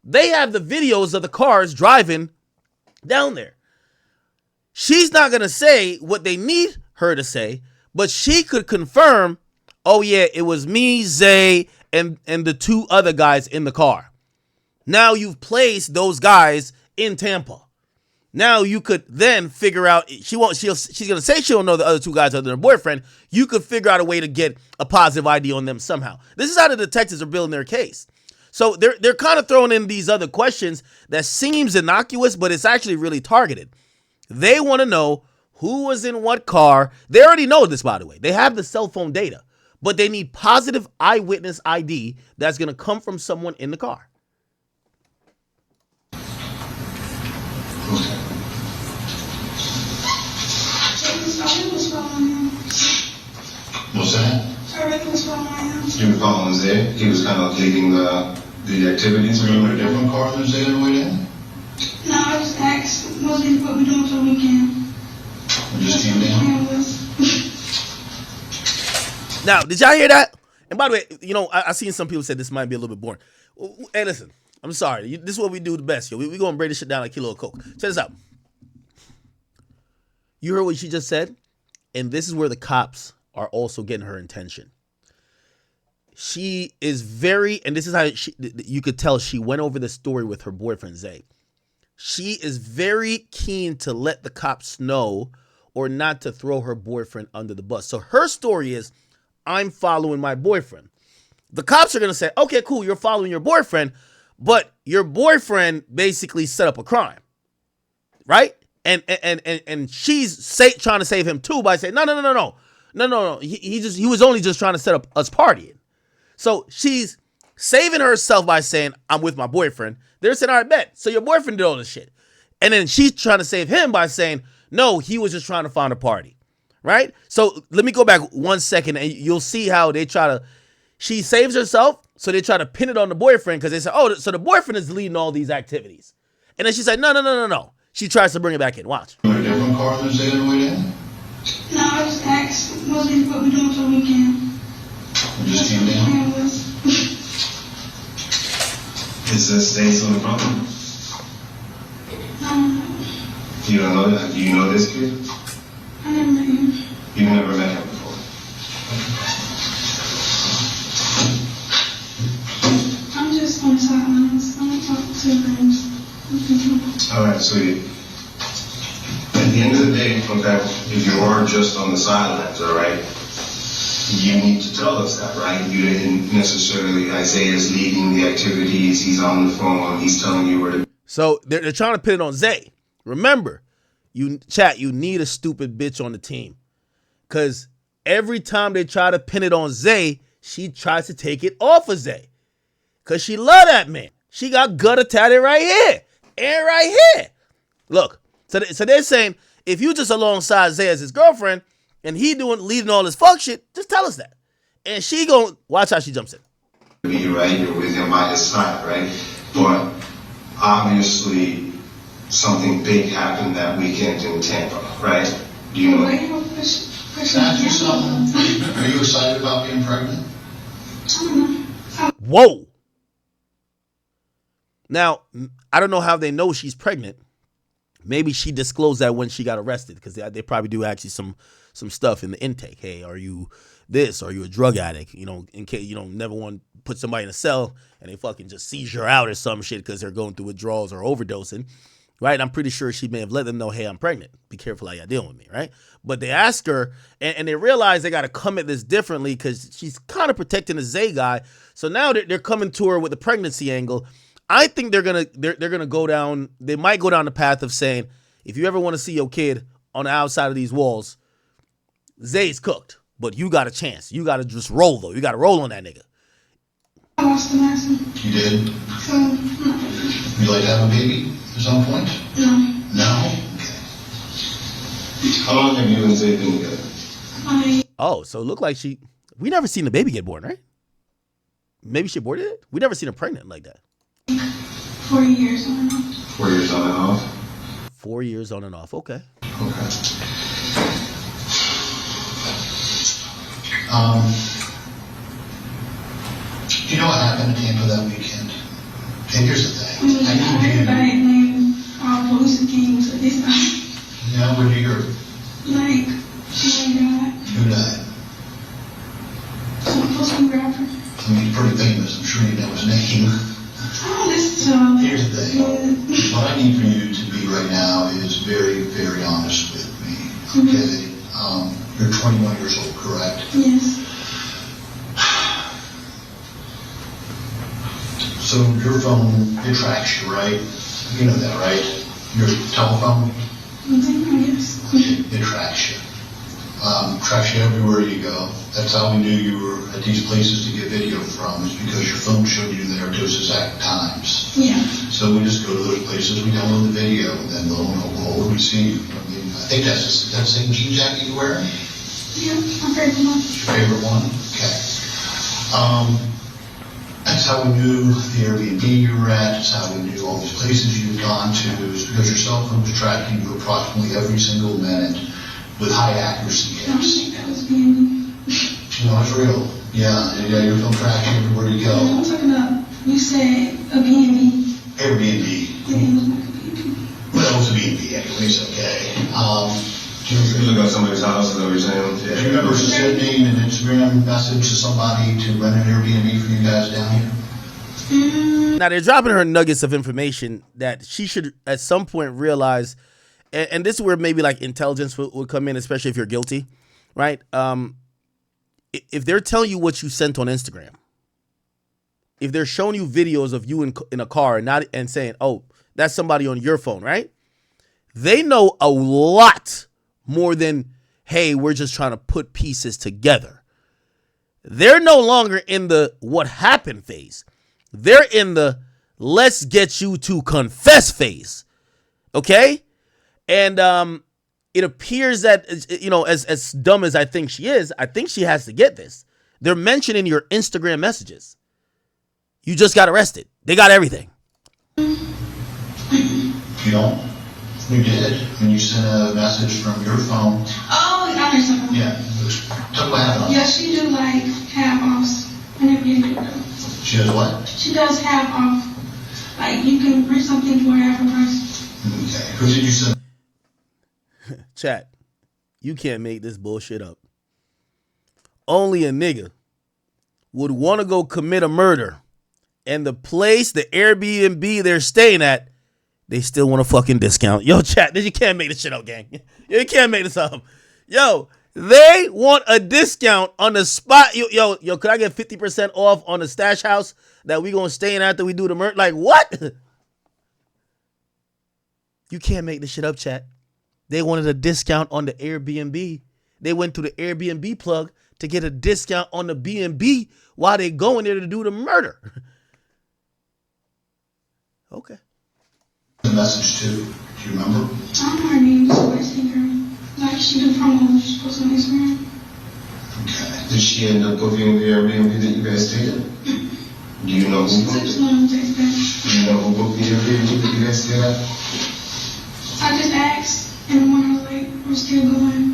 They have the videos of the cars driving down there. She's not going to say what they need her to say, but she could confirm, oh yeah, it was me, Zay, and the two other guys in the car. Now you've placed those guys in Tampa. Now you could then figure out, she's going to say she don't know the other two guys other than her boyfriend. You could figure out a way to get a positive ID on them somehow. This is how the detectives are building their case. So they're kind of throwing in these other questions that seems innocuous, but it's actually really targeted. They want to know who was in what car. They already know this, by the way. They have the cell phone data, but they need positive eyewitness ID that's going to come from someone in the car. What's that? I really was following him. You were following Zay? He was kind of leading the activities. Were you in a different car than Zay on the way down? No, I just asked mostly what we doing for the weekend. You just came down? Now, did y'all hear that? And by the way, I seen some people say this might be a little bit boring. Hey, listen, I'm sorry. This is what we do the best, yo. We going to break this shit down like a kilo of Coke. Check this out. You heard what she just said? And this is where the cops are also getting her intention. She is and this is how you could tell she went over the story with her boyfriend, Zay. She is very keen to let the cops know or not to throw her boyfriend under the bus. So her story is, I'm following my boyfriend. The cops are going to say, okay, cool, you're following your boyfriend, but your boyfriend basically set up a crime, right? And she's trying to save him too by saying, no. He was only just trying to set up us partying. So she's saving herself by saying, I'm with my boyfriend. They're saying, all right, bet. So your boyfriend did all this shit. And then she's trying to save him by saying, no, he was just trying to find a party, right? So let me go back 1 second and you'll see how they she saves herself So they try to pin it on the boyfriend because they say, oh, so the boyfriend is leading all these activities. And then she's like, no. She tries to bring it back in. Watch. You in a different car than Zay on the way down? No, I just asked what we doing for the weekend. You just came down? Is this Zay's little brother? You don't know that? Do you know this kid? I never met him. You've never met him before? I'm just on the sidelines. I'm gonna talk to friends. All right, sweetie. At the end of the day, okay, if you are just on the sidelines, all right, you need to tell us that, right? You didn't necessarily, Isaiah's leading the activities, he's on the phone, he's telling you where to... So they're trying to pin it on Zay. Remember, you need a stupid bitch on the team. Because every time they try to pin it on Zay, she tries to take it off of Zay. Because she love that man. She got gutter tatted right here and right here. Look, so they're saying, if you just alongside Zay as his girlfriend, and he leading all this fuck shit, just tell us that. And she gon' watch how she jumps in. Be right, you're with him by his side, right? But obviously something big happened that weekend in Tampa, right? Do you know? Can I ask you something? Are you excited about being pregnant? Whoa. Now, I don't know how they know she's pregnant. Maybe she disclosed that when she got arrested, because they probably do actually some stuff in the intake. Hey, are you this? Are you a drug addict? You know, in case you don't never want to put somebody in a cell and they fucking just seizure out or some shit because they're going through withdrawals or overdosing, right? I'm pretty sure she may have let them know, hey, I'm pregnant. Be careful how y'all dealing with me, right? But they asked her, and they realized they got to come at this differently because she's kind of protecting the Zay guy. So now they're coming to her with the pregnancy angle. I think they're gonna go down. They might go down the path of saying, if you ever want to see your kid on the outside of these walls, Zay's cooked, but you got a chance. You got to just roll though. You got to roll on that nigga. I lost the last one. You did? So, no. Would you like to have a baby at some point? No. No? Okay. How long have you and Zay been together? Oh, so it looked like we never seen the baby get born, right? Maybe she aborted it? We never seen her pregnant like that. 4 years on and off. 4 years on and off? 4 years on and off, okay. Okay. Do you know what happened in Tampa that weekend? And here's the thing. I need you. Everybody named our police came to this night. Yeah, what did you hear? Like, she died. Who died? Some Muslim rapper. I mean, he's pretty famous. I'm sure you know his name. I don't listen to him. Here's the thing. What I need for you to be right now is very, very honest with me. Okay? You're 21 years old, correct? Yes. So your phone, it tracks you, right? You know that, right? Your telephone? Yes. It tracks you. Tracks you everywhere you go. That's how we knew you were at these places to get video from, is because your phone showed you there at those exact times. Yeah. So we just go to those places, we download the video, and then lo and behold, we see you. I mean, I think that's the same jean jacket you're wearing? Yeah, my favorite one. Your favorite one? Okay. That's how we knew the Airbnb you were at. That's how we knew all these places you'd gone to. Is because your cell phone was tracking you approximately every single minute with high accuracy. I don't think that was being. No, it's real. Yeah, your phone tracks you everywhere you go. I'm talking about, you said a B&B. Airbnb. Yeah, it was like a B&B. Well, it was a B&B anyways, okay. You look at somebody's house, is that what you're saying? Do you remember sending an Instagram message to somebody to rent an Airbnb for you guys down here? Now they're dropping her nuggets of information that she should at some point realize, and this is where maybe like intelligence would come in, especially if you're guilty, right? If they're telling you what you sent on Instagram, if they're showing you videos of you in a car and saying, oh, that's somebody on your phone, right? They know a lot more than, hey, we're just trying to put pieces together. They're no longer in the what happened phase. They're in the let's get you to confess phase. Okay? And it appears that, you know, as dumb as I think she is, I think she has to get this. They're mentioning your Instagram messages. You just got arrested. They got everything. You don't? You did. When you sent a message from your phone. Oh, I understand. Yeah. Talk about half off. Yeah, she do like half offs and everything. She does what? She does half off. Like you can bring something for half a price. Okay. Who did you send? Chat, you can't make this bullshit up. Only a nigga would want to go commit a murder, and the place, the Airbnb they're staying at, they still want a fucking discount. Yo, chat, you can't make this shit up, gang. You can't make this up. Yo, they want a discount on the spot. Yo, could I get 50% off on the stash house that we gonna stay in after we do the murder? Like, what? You can't make this shit up, chat. They wanted a discount on the Airbnb. They went to the Airbnb plug to get a discount on the B&B while they going there to do the murder. Okay. The message to? Do you remember? I know her name, so I see her. Like she do promos, she posts on Instagram. Okay. Did she end up booking the Airbnb that you guys stayed in? Do you know who booked it? Do you know who booked the Airbnb that you guys stayed at? I just asked, and when I was like, we're still going.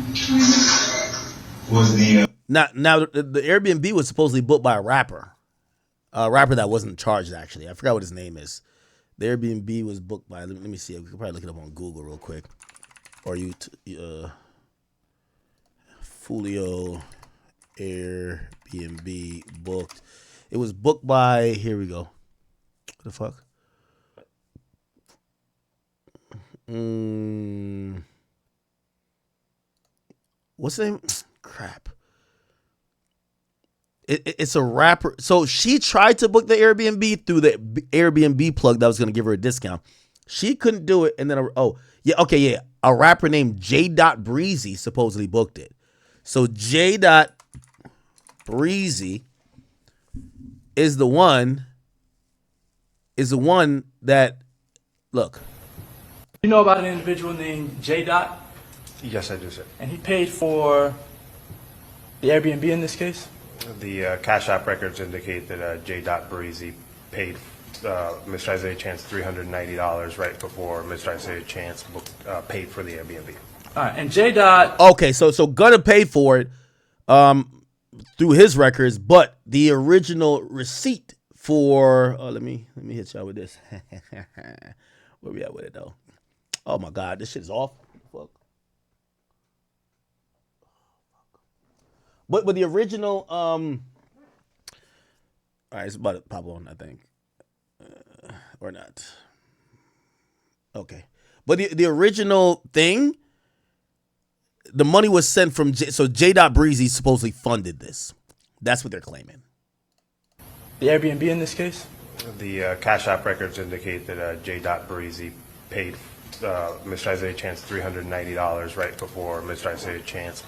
Was the now the Airbnb was supposedly booked by a rapper that wasn't charged, actually. I forgot what his name is. The Airbnb was booked by, let me see, we could probably look it up on Google real quick, or Foolio Airbnb booked. It was booked by, here we go, what the fuck. What's the name? Crap. It's a rapper. So she tried to book the Airbnb through the Airbnb plug that was going to give her a discount. She couldn't do it. And then, a rapper named J. Breezy supposedly booked it. So J. Breezy is the one that, look. You know about an individual named J. Yes, I do, sir. And he paid for the Airbnb in this case? The Cash App records indicate that J. Breezy paid Mr. Isaiah Chance $390 right before Mr. Isaiah Chance paid for the Airbnb. All right, and J. Okay, so Gunna paid for it through his records, but the original receipt for let me hit y'all with this. Where we at with it though? Oh my God, this shit is off. Fuck. But the original, all right, it's about to pop on, I think, or not. Okay, but the original thing, the money was sent from J. Breezy supposedly funded this. That's what they're claiming. The Airbnb in this case? The Cash App records indicate that J. Breezy paid Mr. Isaiah Chance $390 right before Mr. Isaiah Chance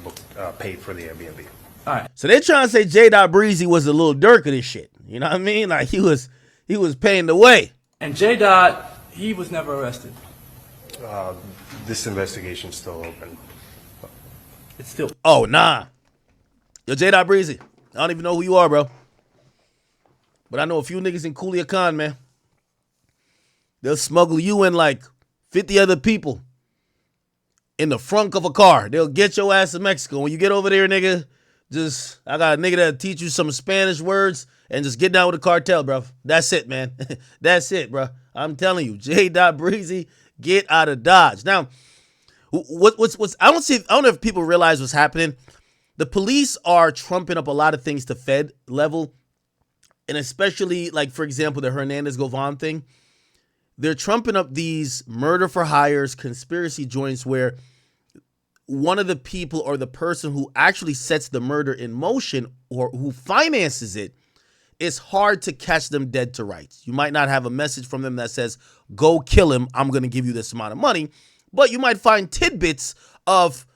paid for the Airbnb. All right. So they're trying to say J. Breezy was a little Dirk of this shit. You know what I mean? Like he was paying the way. And J. he was never arrested. This investigation's still open. It's still. Oh nah. Yo, J. Breezy. I don't even know who you are, bro. But I know a few niggas in Culiacan, man. They'll smuggle you in like 50 other people in the front of a car. They'll get your ass to Mexico. When you get over there, nigga, I got a nigga that'll teach you some Spanish words and just get down with the cartel, bro. That's it, man. That's it, bro. I'm telling you, J. Breezy, get out of Dodge. Now, what's I don't know if people realize what's happening. The police are trumping up a lot of things to Fed level. And especially, like, for example, the Hernandez Govan thing. They're trumping up these murder for hires, conspiracy joints where one of the people or the person who actually sets the murder in motion or who finances it, it's hard to catch them dead to rights. You might not have a message from them that says, go kill him, I'm going to give you this amount of money. But you might find tidbits of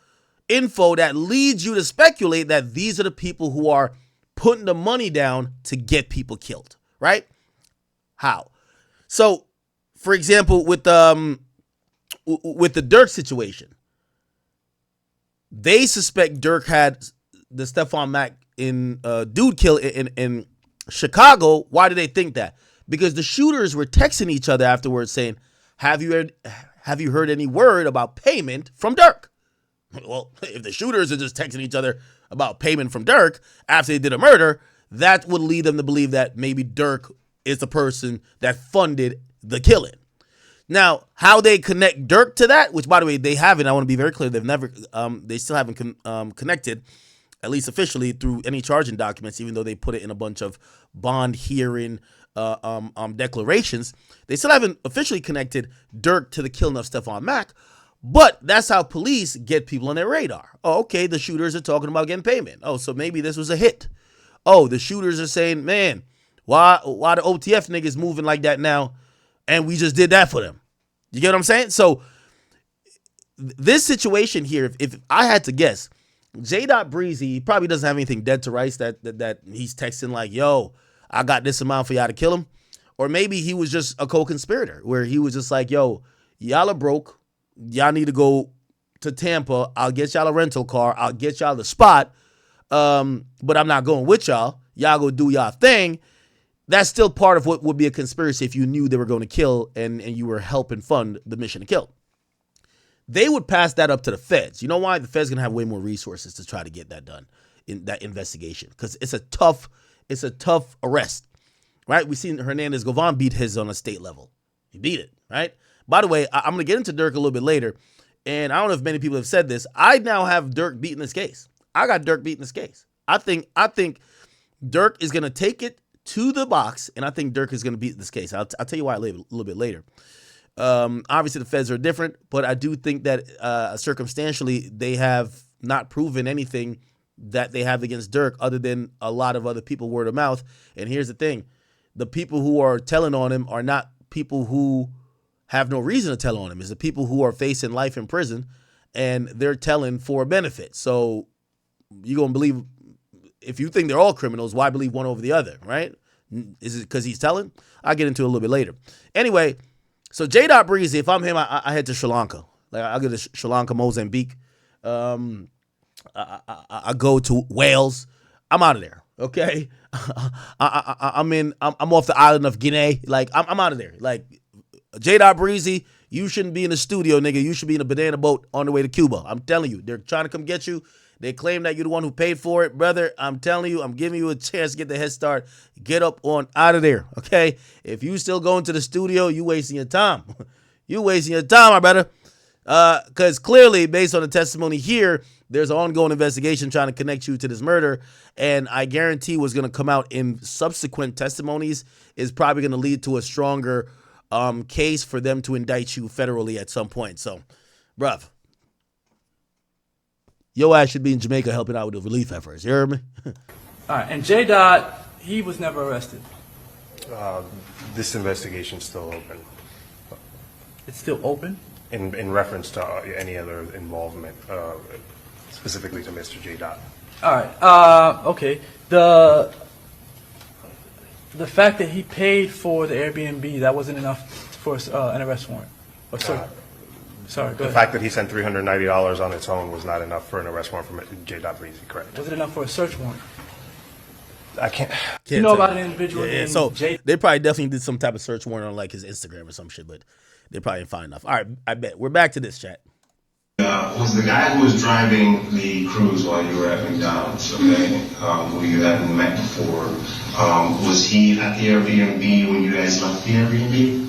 info that leads you to speculate that these are the people who are putting the money down to get people killed, right? How? So, for example, with the Dirk situation, they suspect Dirk had the Stephon Mack in dude kill in Chicago, why do they think that? Because the shooters were texting each other afterwards saying, have you heard any word about payment from Dirk? Well, if the shooters are just texting each other about payment from Dirk after they did a murder, that would lead them to believe that maybe Dirk is the person that funded the killing. Now, how they connect Dirk to that, which by the way, they haven't, I want to be very clear, they still haven't connected, at least officially, through any charging documents, even though they put it in a bunch of bond hearing declarations. They still haven't officially connected Dirk to the killing of Stephon Mack, but that's how police get people on their radar. Oh, okay, the shooters are talking about getting payment. Oh, so maybe this was a hit. Oh, the shooters are saying, man, why the OTF niggas moving like that now? And we just did that for them. You get what I'm saying? So this situation here, if I had to guess, J. Breezy probably doesn't have anything dead to rights that he's texting like, yo, I got this amount for y'all to kill him. Or maybe he was just a co-conspirator where he was just like, yo, y'all are broke. Y'all need to go to Tampa. I'll get y'all a rental car. I'll get y'all the spot. But I'm not going with y'all. Y'all go do y'all thing. That's still part of what would be a conspiracy if you knew they were going to kill and you were helping fund the mission to kill. They would pass that up to the feds. You know why? The feds going to have way more resources to try to get that done in that investigation because it's a tough arrest, right? We've seen Hernandez Govan beat his on a state level. He beat it, right? By the way, I'm going to get into Dirk a little bit later, and I don't know if many people have said this. I now have Dirk beating this case. I got Dirk beating this case. I think Dirk is going to take it to the box, and I think Dirk is going to beat this case. I'll tell you why a little bit later. Obviously, the feds are different, but I do think that circumstantially, they have not proven anything that they have against Dirk other than a lot of other people word of mouth. And here's the thing. The people who are telling on him are not people who have no reason to tell on him. It's the people who are facing life in prison, and they're telling for a benefit. So you're going to believe, if you think they're all criminals, why believe one over the other, right? Is it because he's telling? I'll get into it a little bit later. Anyway, so J. Breezy, if I'm him, I head to Sri Lanka. Like I'll go to Sri Lanka, Mozambique. I go to Wales. I'm out of there. Okay. I'm off the island of Guinea. Like I'm out of there. Like J. Breezy, you shouldn't be in the studio, nigga. You should be in a banana boat on the way to Cuba. I'm telling you, they're trying to come get you. They claim that you're the one who paid for it. Brother, I'm telling you, I'm giving you a chance to get the head start. Get up on out of there, okay? If you still going to the studio, you wasting your time. You wasting your time, my brother. Because clearly, based on the testimony here, there's an ongoing investigation trying to connect you to this murder. And I guarantee what's going to come out in subsequent testimonies is probably going to lead to a stronger case for them to indict you federally at some point. So, bruv. Your ass should be in Jamaica helping out with the relief efforts. You heard me? All right, and J. He was never arrested. This investigation's still open. It's still open? In reference to any other involvement, specifically to Mr. J. All right, okay. The fact that he paid for the Airbnb, that wasn't enough for an arrest warrant? Or sorry, go the ahead. fact that he sent $390 on its own was not enough for an arrest warrant for J. Breezy, correct? Was it enough for a search warrant? I can't you know about an individual named so J. They probably definitely did some type of search warrant on like his Instagram or some shit, but they probably didn't find enough. All right, I bet. We're back to this, chat. Was the guy who was driving the cruise while you were at McDonald's, okay, who you hadn't met before, was he at the Airbnb when you guys left the Airbnb?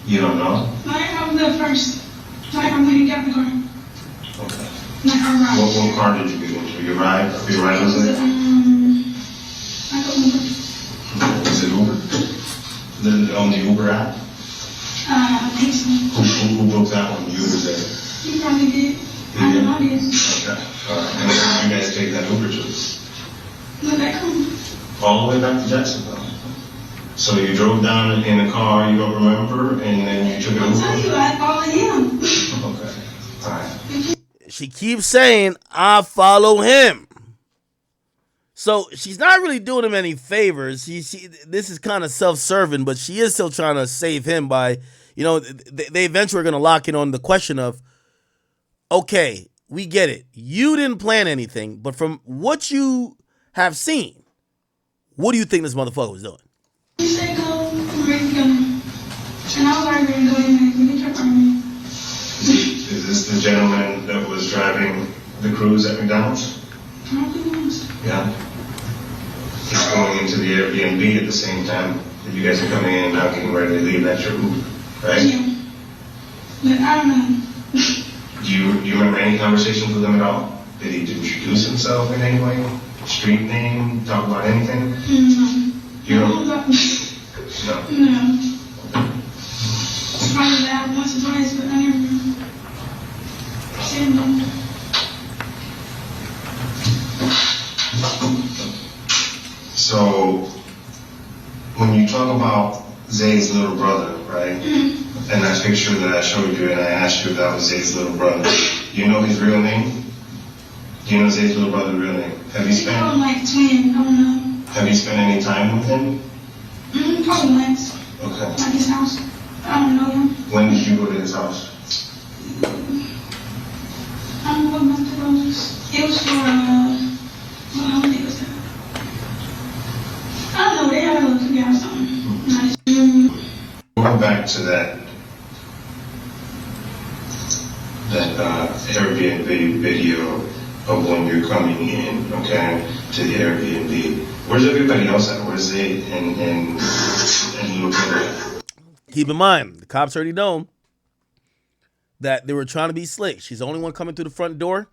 You don't know? I was there first. Like when we got the car. Okay. Like I arrived. What car did you get into? Your ride was it? I got Uber. Was it Uber? On the Uber app? I think so. Who booked that one? You or Zay? You probably did. I don't know this. Okay. All right. And where did you guys take that Uber to? Look back home. All the way back to Jacksonville. So you drove down in a car you don't remember, and then you took an Uber? I'll tell you, I follow him. Okay. All right. She keeps saying, I follow him. So she's not really doing him any favors. This is kind of self-serving, but she is still trying to save him by, they eventually are going to lock in on the question of, okay, we get it. You didn't plan anything, but from what you have seen, What do you think this motherfucker was doing? He said go, we're ready to go. And I was already ready to go in there. He kept arguing. Is this the gentleman that was driving the cruise at McDonald's? Yeah. He's going into the Airbnb at the same time that you guys are coming in and now getting ready to leave. That's your Uber, right? Yeah. But I don't know. Do you remember any conversations with him at all? Did he introduce himself in any way? Street name? Talk about anything? No. You don't? No. No. Probably that once or twice, but I never said no. So, when you talk about Zay's little brother, right? And that picture that I showed you and I asked you if that was Zay's little brother, do you know his real name? Do you know Zay's little brother's real name? Have you spent? Probably like twin, I don't know. Have you spent any time with him? Probably once. Okay. Like his house. I don't know him. When did you go to his house? I don't know what month it was. It was for, what holiday was that? I don't know, they had a little cookout or something. Nice. Going back to that Airbnb video of when you're coming in, okay, to the Airbnb. Where's everybody else at? Where's Zay and little brother? Keep in mind, the cops already know that they were trying to be slick. She's the only one coming through the front door.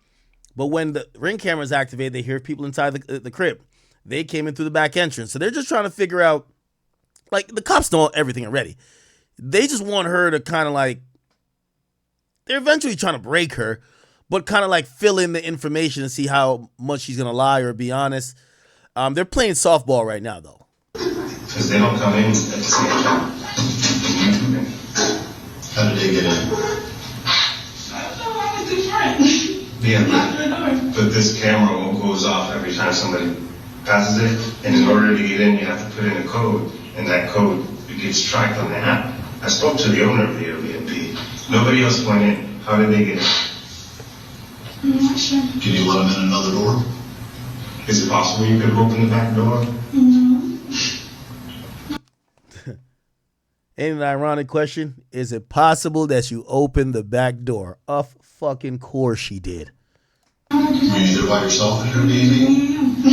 But when the Ring camera is activated, they hear people inside the crib. They came in through the back entrance. So they're just trying to figure out, like, the cops know everything already. They just want her to kind of like, they're eventually trying to break her, but kind of like fill in the information and see how much she's going to lie or be honest. They're playing softball right now, though. Because they don't come in at the same time. How did they get in? I don't know, I was different. Yeah, but this camera goes off every time somebody passes it, and in order to get in, you have to put in a code, and that code gets tracked on the app. I spoke to the owner of the Airbnb. Nobody else went in. How did they get in? I'm not sure. Can you let them in another door? Is it possible you could have opened the back door? No. Ain't an ironic question? Is it possible that you opened the back door? Of fucking course she did. Were you there by yourself at your Airbnb?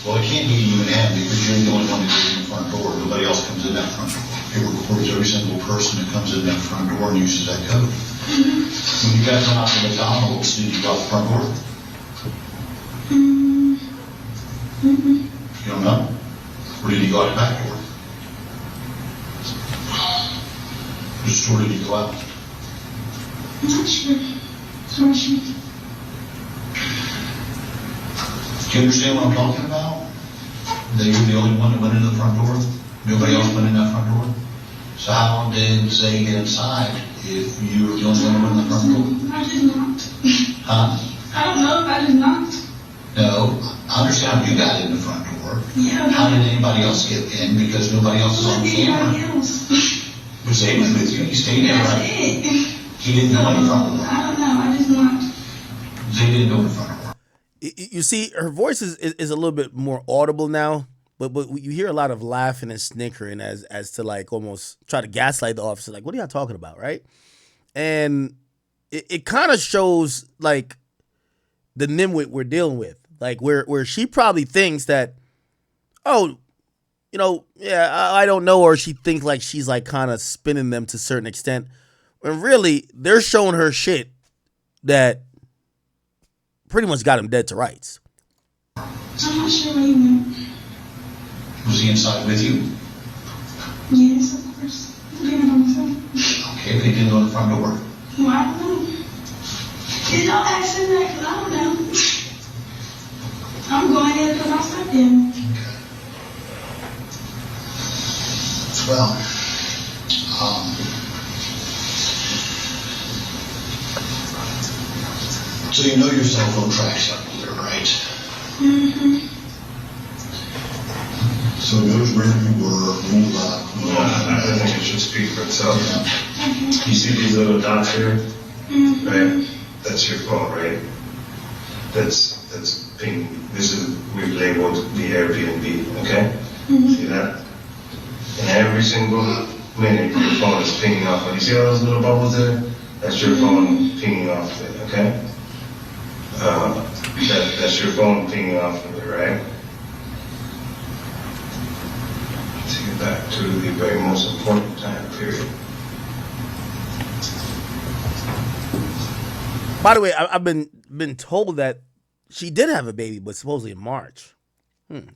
Well, it can't be you and Ann because you're the only one that goes in the front door. Nobody else comes in that front door. It records every single person that comes in that front door and uses that code. When you guys went out to McDonald's, did you go out the front door? You don't know? Or did you go out the back door? Which door did you go out? I'm not sure. Sorry. Do you understand what I'm talking about? That you're the only one that went into the front door? Nobody else went in that front door? So how did Zay get inside if you were the only one that went in the front door? I did not. Huh? I don't know if I did not. No, I understand how you got in the front door. Yeah. How did anybody else get in because nobody else is on camera? Anybody else? But Zay was with you, you stayed there, That's right? it. He didn't go in the front door. I don't know, I did not. Zay didn't go in the front door. You see, her voice is a little bit more audible now, but you hear a lot of laughing and snickering as to like almost try to gaslight the officer. Like, what are y'all talking about, right? And it kind of shows like the nimwit we're dealing with, like where she probably thinks that, oh, you know, yeah, I don't know, or she thinks like she's like kind of spinning them to a certain extent, when really they're showing her shit that pretty much got him dead to rights. I'm not sure where he went. Was he inside with you? Yes, of course. I didn't know myself. Okay, but he didn't go in the front door. Well, I don't know. You don't ask him that because I don't know. I'm going there because I slept there. Well, so you know your cell phone tracks up here, right? Mm-hmm. So it knows where you were, when you left. I think it should speak for itself. Yeah. You see these little dots here? Mm-hmm. Right? That's your phone, right? That's ping. This is, we've labeled the Airbnb, okay? See that? And every single minute, your phone is pinging off. When you see all those little bubbles there, that's your phone pinging off of it, okay? That's your phone pinging off of it, right? Let's get back to the very most important time period. By the way, I've been told that she did have a baby, but supposedly in March.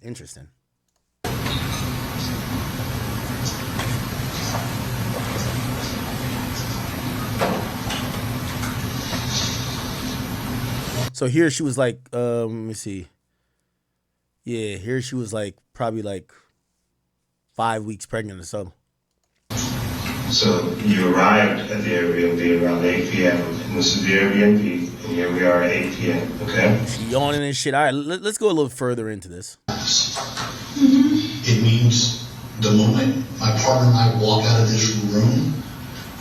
Interesting. So here she was like, let me see. Yeah, here she was like probably like 5 weeks pregnant or something. So you arrived at the Airbnb around 8 p.m. and this is the Airbnb, and here we are at 8 p.m. Okay? She yawning and shit. All right, let's go a little further into this. It means the moment my partner and I walk out of this room,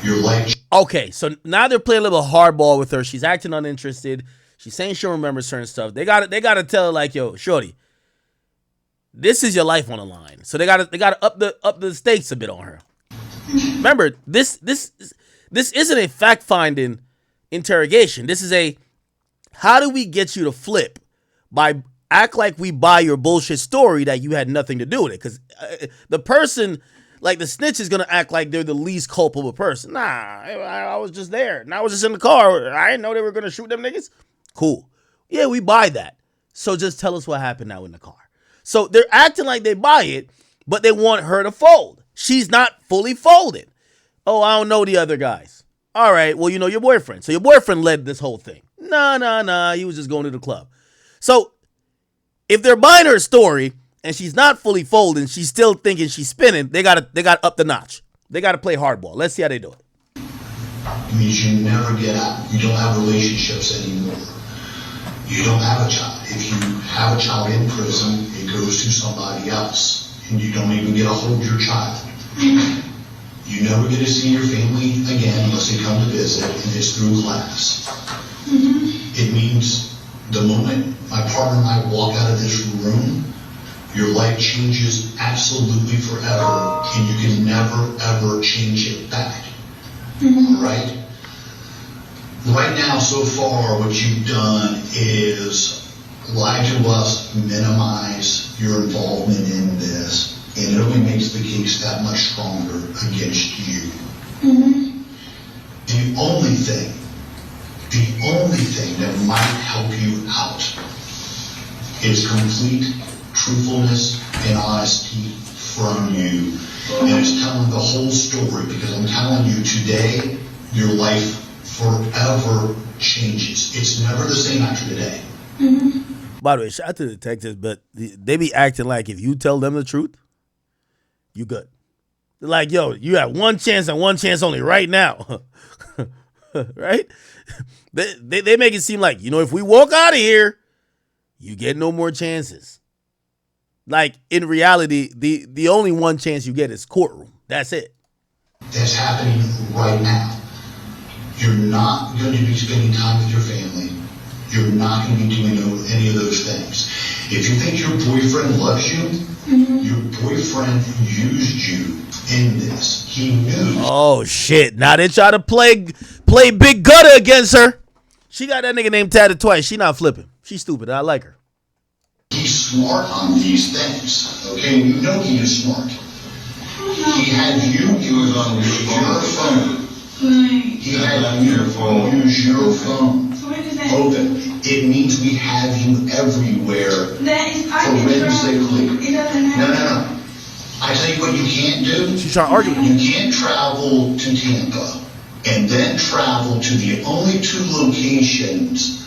your life. Okay, so now they're playing a little hardball with her. She's acting uninterested. She's saying she'll remember certain stuff. They gotta tell her like, yo, shorty, this is your life on the line. So they gotta up the stakes a bit on her. Remember, this isn't a fact-finding interrogation. This is a how do we get you to flip by act like we buy your bullshit story that you had nothing to do with it. Because the person, like the snitch, is going to act like they're the least culpable person. Nah, I was just there. And I was just in the car. I didn't know they were going to shoot them niggas. Cool. Yeah, we buy that. So just tell us what happened now in the car. So they're acting like they buy it, but they want her to fold. She's not fully folded. Oh, I don't know the other guys. All right, well, you know your boyfriend. So your boyfriend led this whole thing. Nah. He was just going to the club. So if they're buying her story and she's not fully folded and she's still thinking she's spinning, they gotta up the notch. They gotta play hardball. Let's see how they do it. It means you never get out. You don't have relationships anymore. You don't have a child. If you have a child in prison, it goes to somebody else. And you don't even get to hold your child. You never get to see your family again unless they come to visit, and it's through class. It means the moment my partner and I walk out of this room, your life changes absolutely forever, and you can never, ever change it back. All right? Right now, so far, what you've done is lie to us, minimize your involvement in this, and it only makes the case that much stronger against you. The only thing that might help you out is complete truthfulness and honesty from you. And it's telling the whole story, because I'm telling you today, your life forever changes. It's never the same after today. By the way, shout out to the detectives, but they be acting like if you tell them the truth, you good. They're like, yo, you have one chance and one chance only right now. Right? They make it seem like, you know, if we walk out of here, you get no more chances. Like, in reality, the only one chance you get is courtroom. That's it. That's happening right now. You're not going to be spending time with your family. You're not going to be doing any of those things. If you think your boyfriend loves you, your boyfriend used you in this. He knew. Oh, shit. Now they try to play Big Gutter against her. She got that nigga name tatted twice. She not flipping. She's stupid. I like her. He's smart on these things. Okay? You know he is smart. He had you use on your phone. He had you use your phone. Open. It means we have you everywhere. Forensically. No. I tell you what you can't do. She's trying to argue with you. Can't travel to Tampa and then travel to the only two locations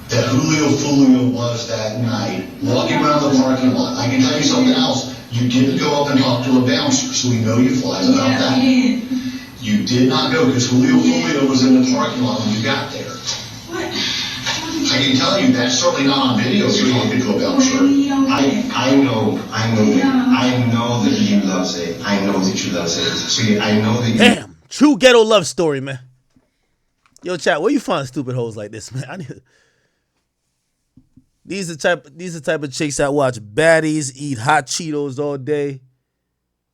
that Julio Foolio was that night, walking around the parking lot. I can tell you something else. You didn't go up and talk to a bouncer, so we know you flies about that. You did not go because Julio Foolio was in the parking lot when you got there. I can tell you that's certainly not on video. You're talking to a bouncer. I know that you love Zay. I know that you love Zay. See, I know that you. Damn, true ghetto love story, man. Yo, chat, where you find stupid hoes like this, man? These are the type of chicks that watch baddies, eat hot Cheetos all day.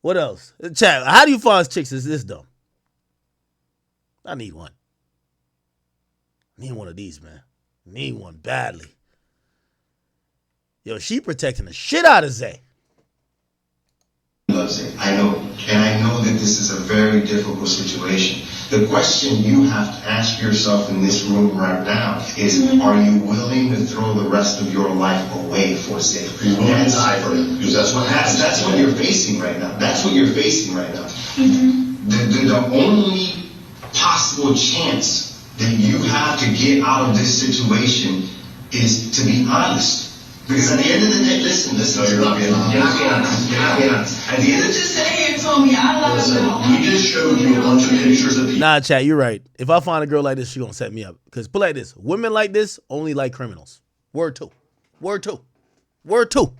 What else? Chat, how do you find chicks is this dumb? I need one. I need one of these, man. I need one badly. Yo, she protecting the shit out of Zay. Loves it. I know. And I know that this is a very difficult situation. The question you have to ask yourself in this room right now is, are you willing to throw the rest of your life away for Zay? That's what you're facing right now. That's what you're facing right now. The only possible chance that you have to get out of this situation is to be honest. Because at the end of the day, listen. No, you're not being honest. You're not being honest. At the end of the day, told me I love we just showed you a bunch of pictures of people. Nah, chat, you're right. If I find a girl like this, she gonna set me up. Because put like this, women like this only like criminals. Word two. Word two. Word two.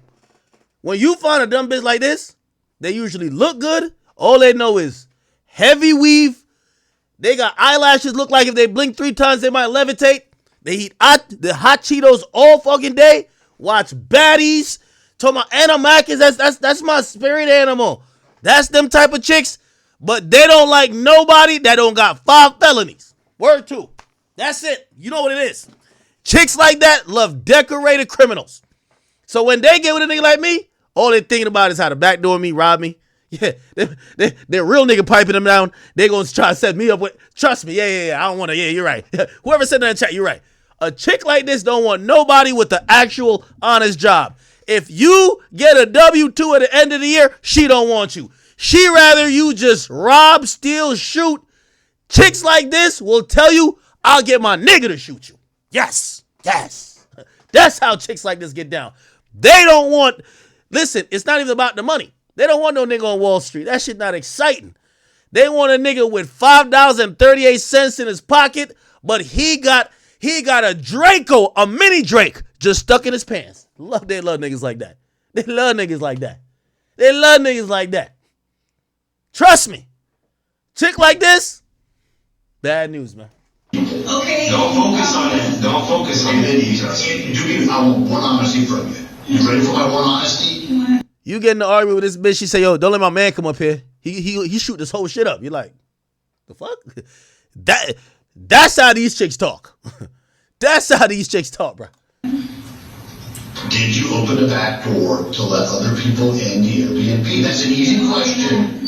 When you find a dumb bitch like this, they usually look good. All they know is heavy weave. They got eyelashes look like if they blink 3 times, they might levitate. They eat the hot Cheetos all fucking day. Watch baddies. Talking about Animakis, that's my spirit animal. That's them type of chicks. But they don't like nobody that don't got 5 felonies. Word 2. That's it. You know what it is. Chicks like that love decorated criminals. So when they get with a nigga like me, all they thinking about is how to backdoor me, rob me. Yeah, they're real nigga piping them down. They gonna try to set me up with, trust me, yeah, I don't want to, yeah, you're right. Whoever said that in the chat, you're right. A chick like this don't want nobody with the actual honest job. If you get a W-2 at the end of the year, she don't want you. She rather you just rob, steal, shoot. Chicks like this will tell you, I'll get my nigga to shoot you. Yes. That's how chicks like this get down. They don't want, listen, it's not even about the money. They don't want no nigga on Wall Street. That shit not exciting. They want a nigga with $5.38 in his pocket, but he got a Draco, a mini Drake, just stuck in his pants. They love niggas like that. They love niggas like that. They love niggas like that. Trust me. Chick like this, bad news, man. Okay. Don't focus on it. Don't focus on it. I want one honesty from you. You ready for my one honesty? You get in the argument with this bitch, she say, yo, don't let my man come up here. He shoot this whole shit up. You're like, the fuck? That's how these chicks talk. That's how these chicks talk, bro. Did you open the back door to let other people in the Airbnb? That's an easy question.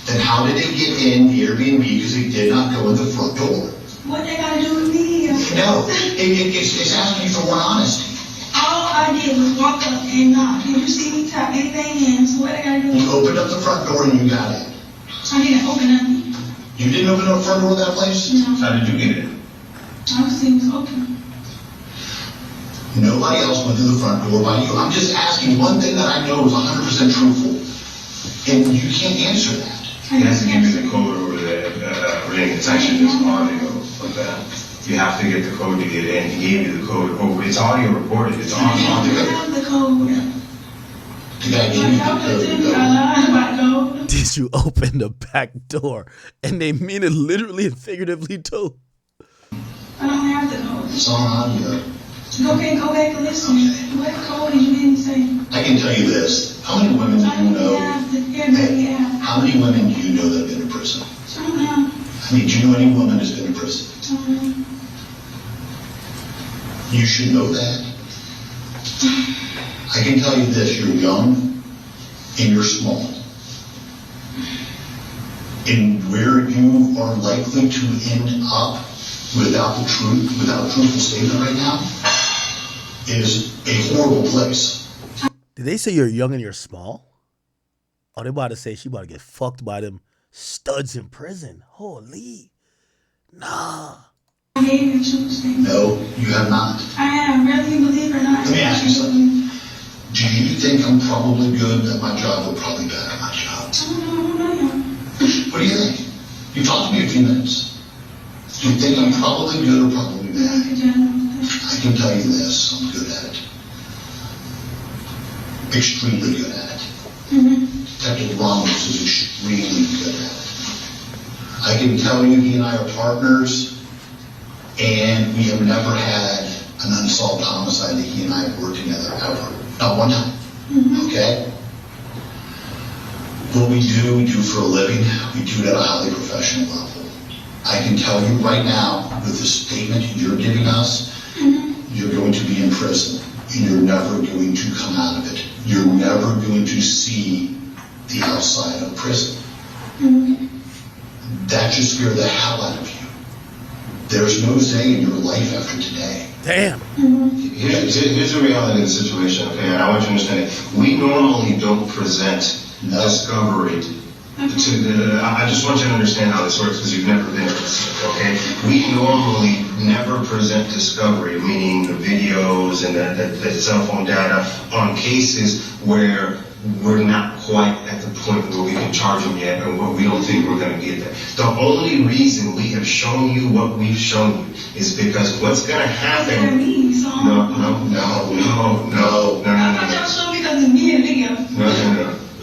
Then how did they get in the Airbnb? Because they did not go in the front door. What they gotta do with me? No, it's asking you for one honesty. All I did was walk up and knock. Did you see me tap anything in? So what they gotta do? You opened up the front door and you got in. I didn't open nothing. You didn't open up the front door of that place? No. How did you get in? I was seeing it was open. Nobody else went through the front door by you. I'm just asking one thing that I know is 100% truthful. And you can't answer that. He has to give you the code over there, ring. It's actually just audio of that. You have to get the code to get in. He gave you the code over. It's audio recorded. It's on I audio. have the code. The guy gave you the code. Did you open the back door? And they mean it literally and figuratively too. I don't have the code. It's on audio. Go back and listen. Okay. What code did you didn't say? I can tell you this. How many women do you know? How many women do you know that have been in prison? I don't know. I mean, do you know any woman that's been in prison? I don't know. You should know that. I can tell you this, you're young and you're small. And where you are likely to end up without the truth, without a truthful statement right now, is a horrible place. Did they say you're young and you're small? Oh, they about to say she about to get fucked by them studs in prison. Holy. Nah. I gave you a true statement. No, you have not. I have, whether you believe or not. Let me ask you something. Do you think I'm probably good at my job or probably bad at my job? I don't know. What do you think? You talked to me a few minutes. Do you think I'm probably good or probably bad? I can tell you this, I'm good at it. Extremely good at it. Detective Ramos is extremely good at it. I can tell you he and I are partners, and we have never had an unsolved homicide that he and I have worked together ever. Not one time. Okay? What we do for a living, we do it at a highly professional level. I can tell you right now, with the statement you're giving us, you're going to be in prison, and you're never going to come out of it. You're never going to see the outside of prison. That should scare the hell out of you. There's no Zay in your life after today. Damn. Here's the reality of the situation, okay? And I want you to understand it. We normally don't present discovery I just want you to understand how this works because you've never been in this, okay? We normally never present discovery, meaning the videos and the cell phone data on cases where we're not quite at the point where we can charge them yet, or what we don't think we're going to get there. The only reason we have shown you what we've shown you is because what's going to happen. That's what I mean, so No. I thought y'all showed me because of me in video. No.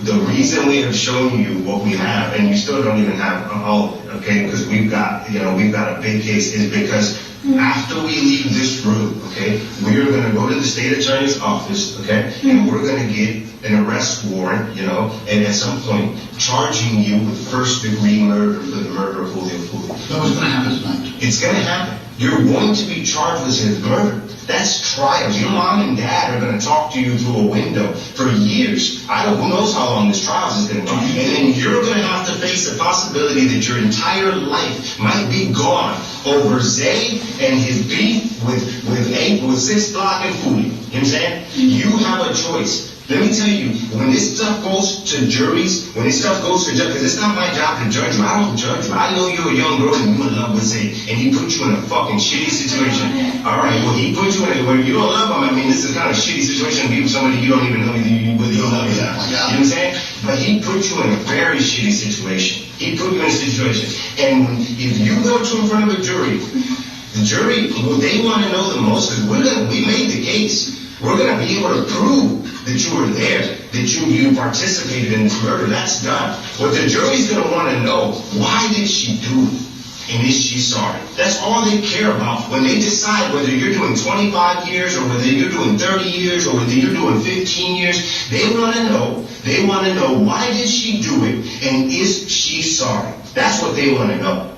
The reason we have shown you what we have, and you still don't even have all of it, okay? Because we've got a big case, is because after we leave this room, okay, we are going to go to the state attorney's office, okay, and we're going to get an arrest warrant, and at some point charging you with first-degree murder for the murder of Julio Foolio. That was going to happen tonight. It's going to happen. You're going to be charged with his murder. That's trials. Your mom and dad are going to talk to you through a window for years. Who knows how long this trial is going to be. And then you're going to have to face the possibility that your entire life might be gone over Zay and his beef with 6 Block and Foolio. You know what I'm saying? You have a choice. Let me tell you, when this stuff goes to juries, because it's not my job to judge you. I don't judge you. I know you're a young girl and you're in love with Zay, and he put you in a fucking shitty situation. All right, well, he put you in where you don't love him. I mean, this is kind of a shitty situation to be with somebody you don't even know whether you love him. You know what I'm saying? But he put you in a very shitty situation. He put you in a situation. And if you go in front of a jury, the jury, what they want to know the most is we made the case. We're going to be able to prove that you were there, that you participated in this murder. That's done. What the jury's going to want to know, why did she do it? And is she sorry? That's all they care about when they decide whether you're doing 25 years or whether you're doing 30 years or whether you're doing 15 years. They want to know why did she do it and is she sorry? That's what they want to know.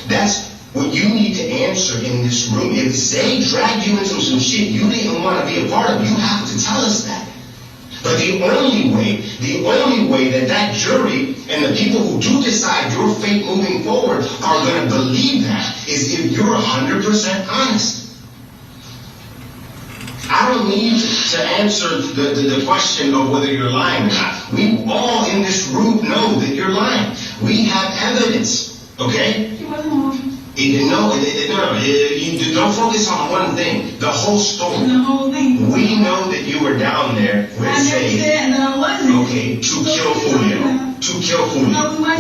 That's what you need to answer in this room. If Zay dragged you into some shit you didn't want to be a part of, you have to tell us that. But the only way that jury and the people who do decide your fate moving forward are going to believe that is if you're 100% honest. I don't need to answer the question of whether you're lying or not. We all in this room know that you're lying. We have evidence, okay? She wasn't home. No, don't focus on one thing. The whole story. The whole thing. We know that you were down there with Zay. I never said that I wasn't. Okay, to kill Foolio.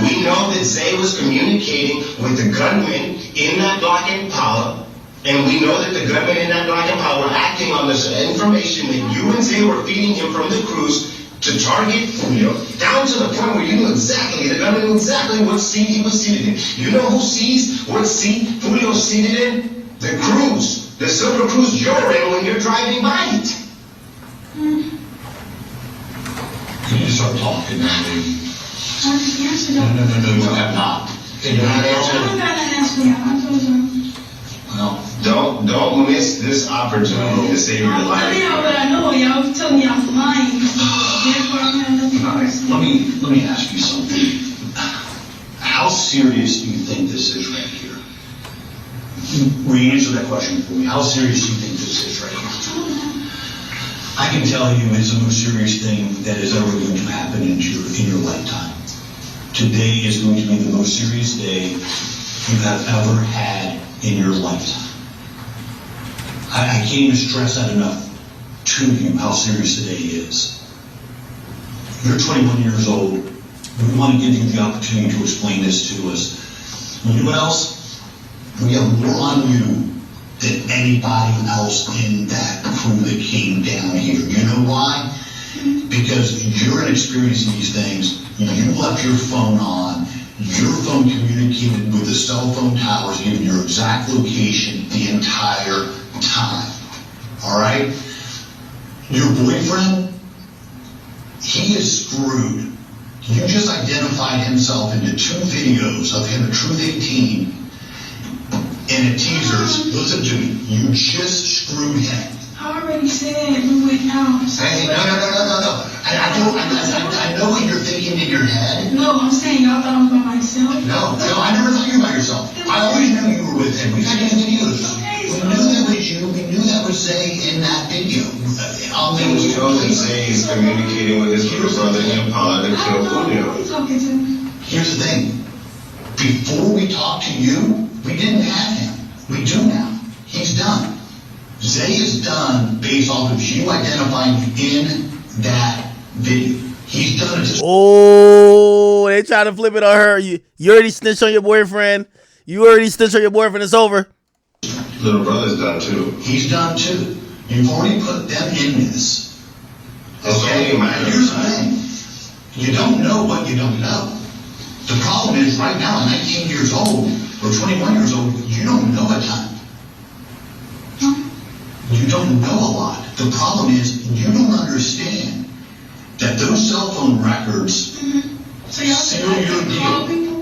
We know that Zay was communicating with the gunmen in that Black Impala. And we know that the gunmen in that Black Impala were acting on this information that you and Zay were feeding him from the cruise to target Foolio, down to the point where you knew exactly, the gunman knew exactly what seat he was seated in. You know who sees what seat Foolio's seated in? The cruise. The silver cruise you're in when you're driving by it. Can you start talking now, baby? I just answered that. No, you have not. Can you not answer? I don't got that answer yet. I told you. Well, Don't miss this opportunity to save your I'm life. telling y'all what I know. Y'all telling me I'm lying. Therefore, I'm not nothing personal. let me ask you something. How serious do you think this is right here? Re-answer that question for me. How serious do you think this is right here? I can tell you it's the most serious thing that is ever going to happen in your lifetime. Today is going to be the most serious day you have ever had in your lifetime. I can't even stress that enough to you, how serious today is. You're 21 years old. We want to give you the opportunity to explain this to us. You know what else? We have more on you than anybody else in that crew that came down here. You know why? Because you're inexperienced in these things. You left your phone on. Your phone communicated with the cell phone towers, giving your exact location the entire time. all right? Your boyfriend, he is screwed. You just identified himself into 2 videos of him at Truth 18 and at Teasers. Listen to me. You just screwed him. I already said we went out. Hey, no. I know what you're thinking in your head. No, I'm saying y'all thought I was by myself. No, I never thought you were by yourself. I always knew you were with him. We've had videos. We knew that was you. We knew that was Zay in that video. We know that Zay is communicating with his little brother Impala to kill Foolio. What are you talking to? Here's the thing. Before we talked to you, we didn't have him. We do now. He's done. Zay is done based off of you identifying in that video. He's done it. Oh, they try to flip it on her. You already snitched on your boyfriend. You already snitched on your boyfriend. It's over. Little brother's done too. He's done too. You've already put them in this. Okay, here's the thing. You don't know what you don't know. The problem is right now, at 19 years old or 21 years old, you don't know a ton. You don't know a lot. The problem is you don't understand that those cell phone records seal your deal.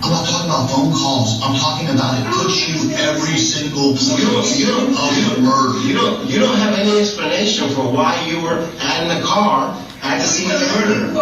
I'm not talking about phone calls. I'm talking about it puts you every single place of the murder. You don't have any explanation for why you were in the car at the scene of the murder. You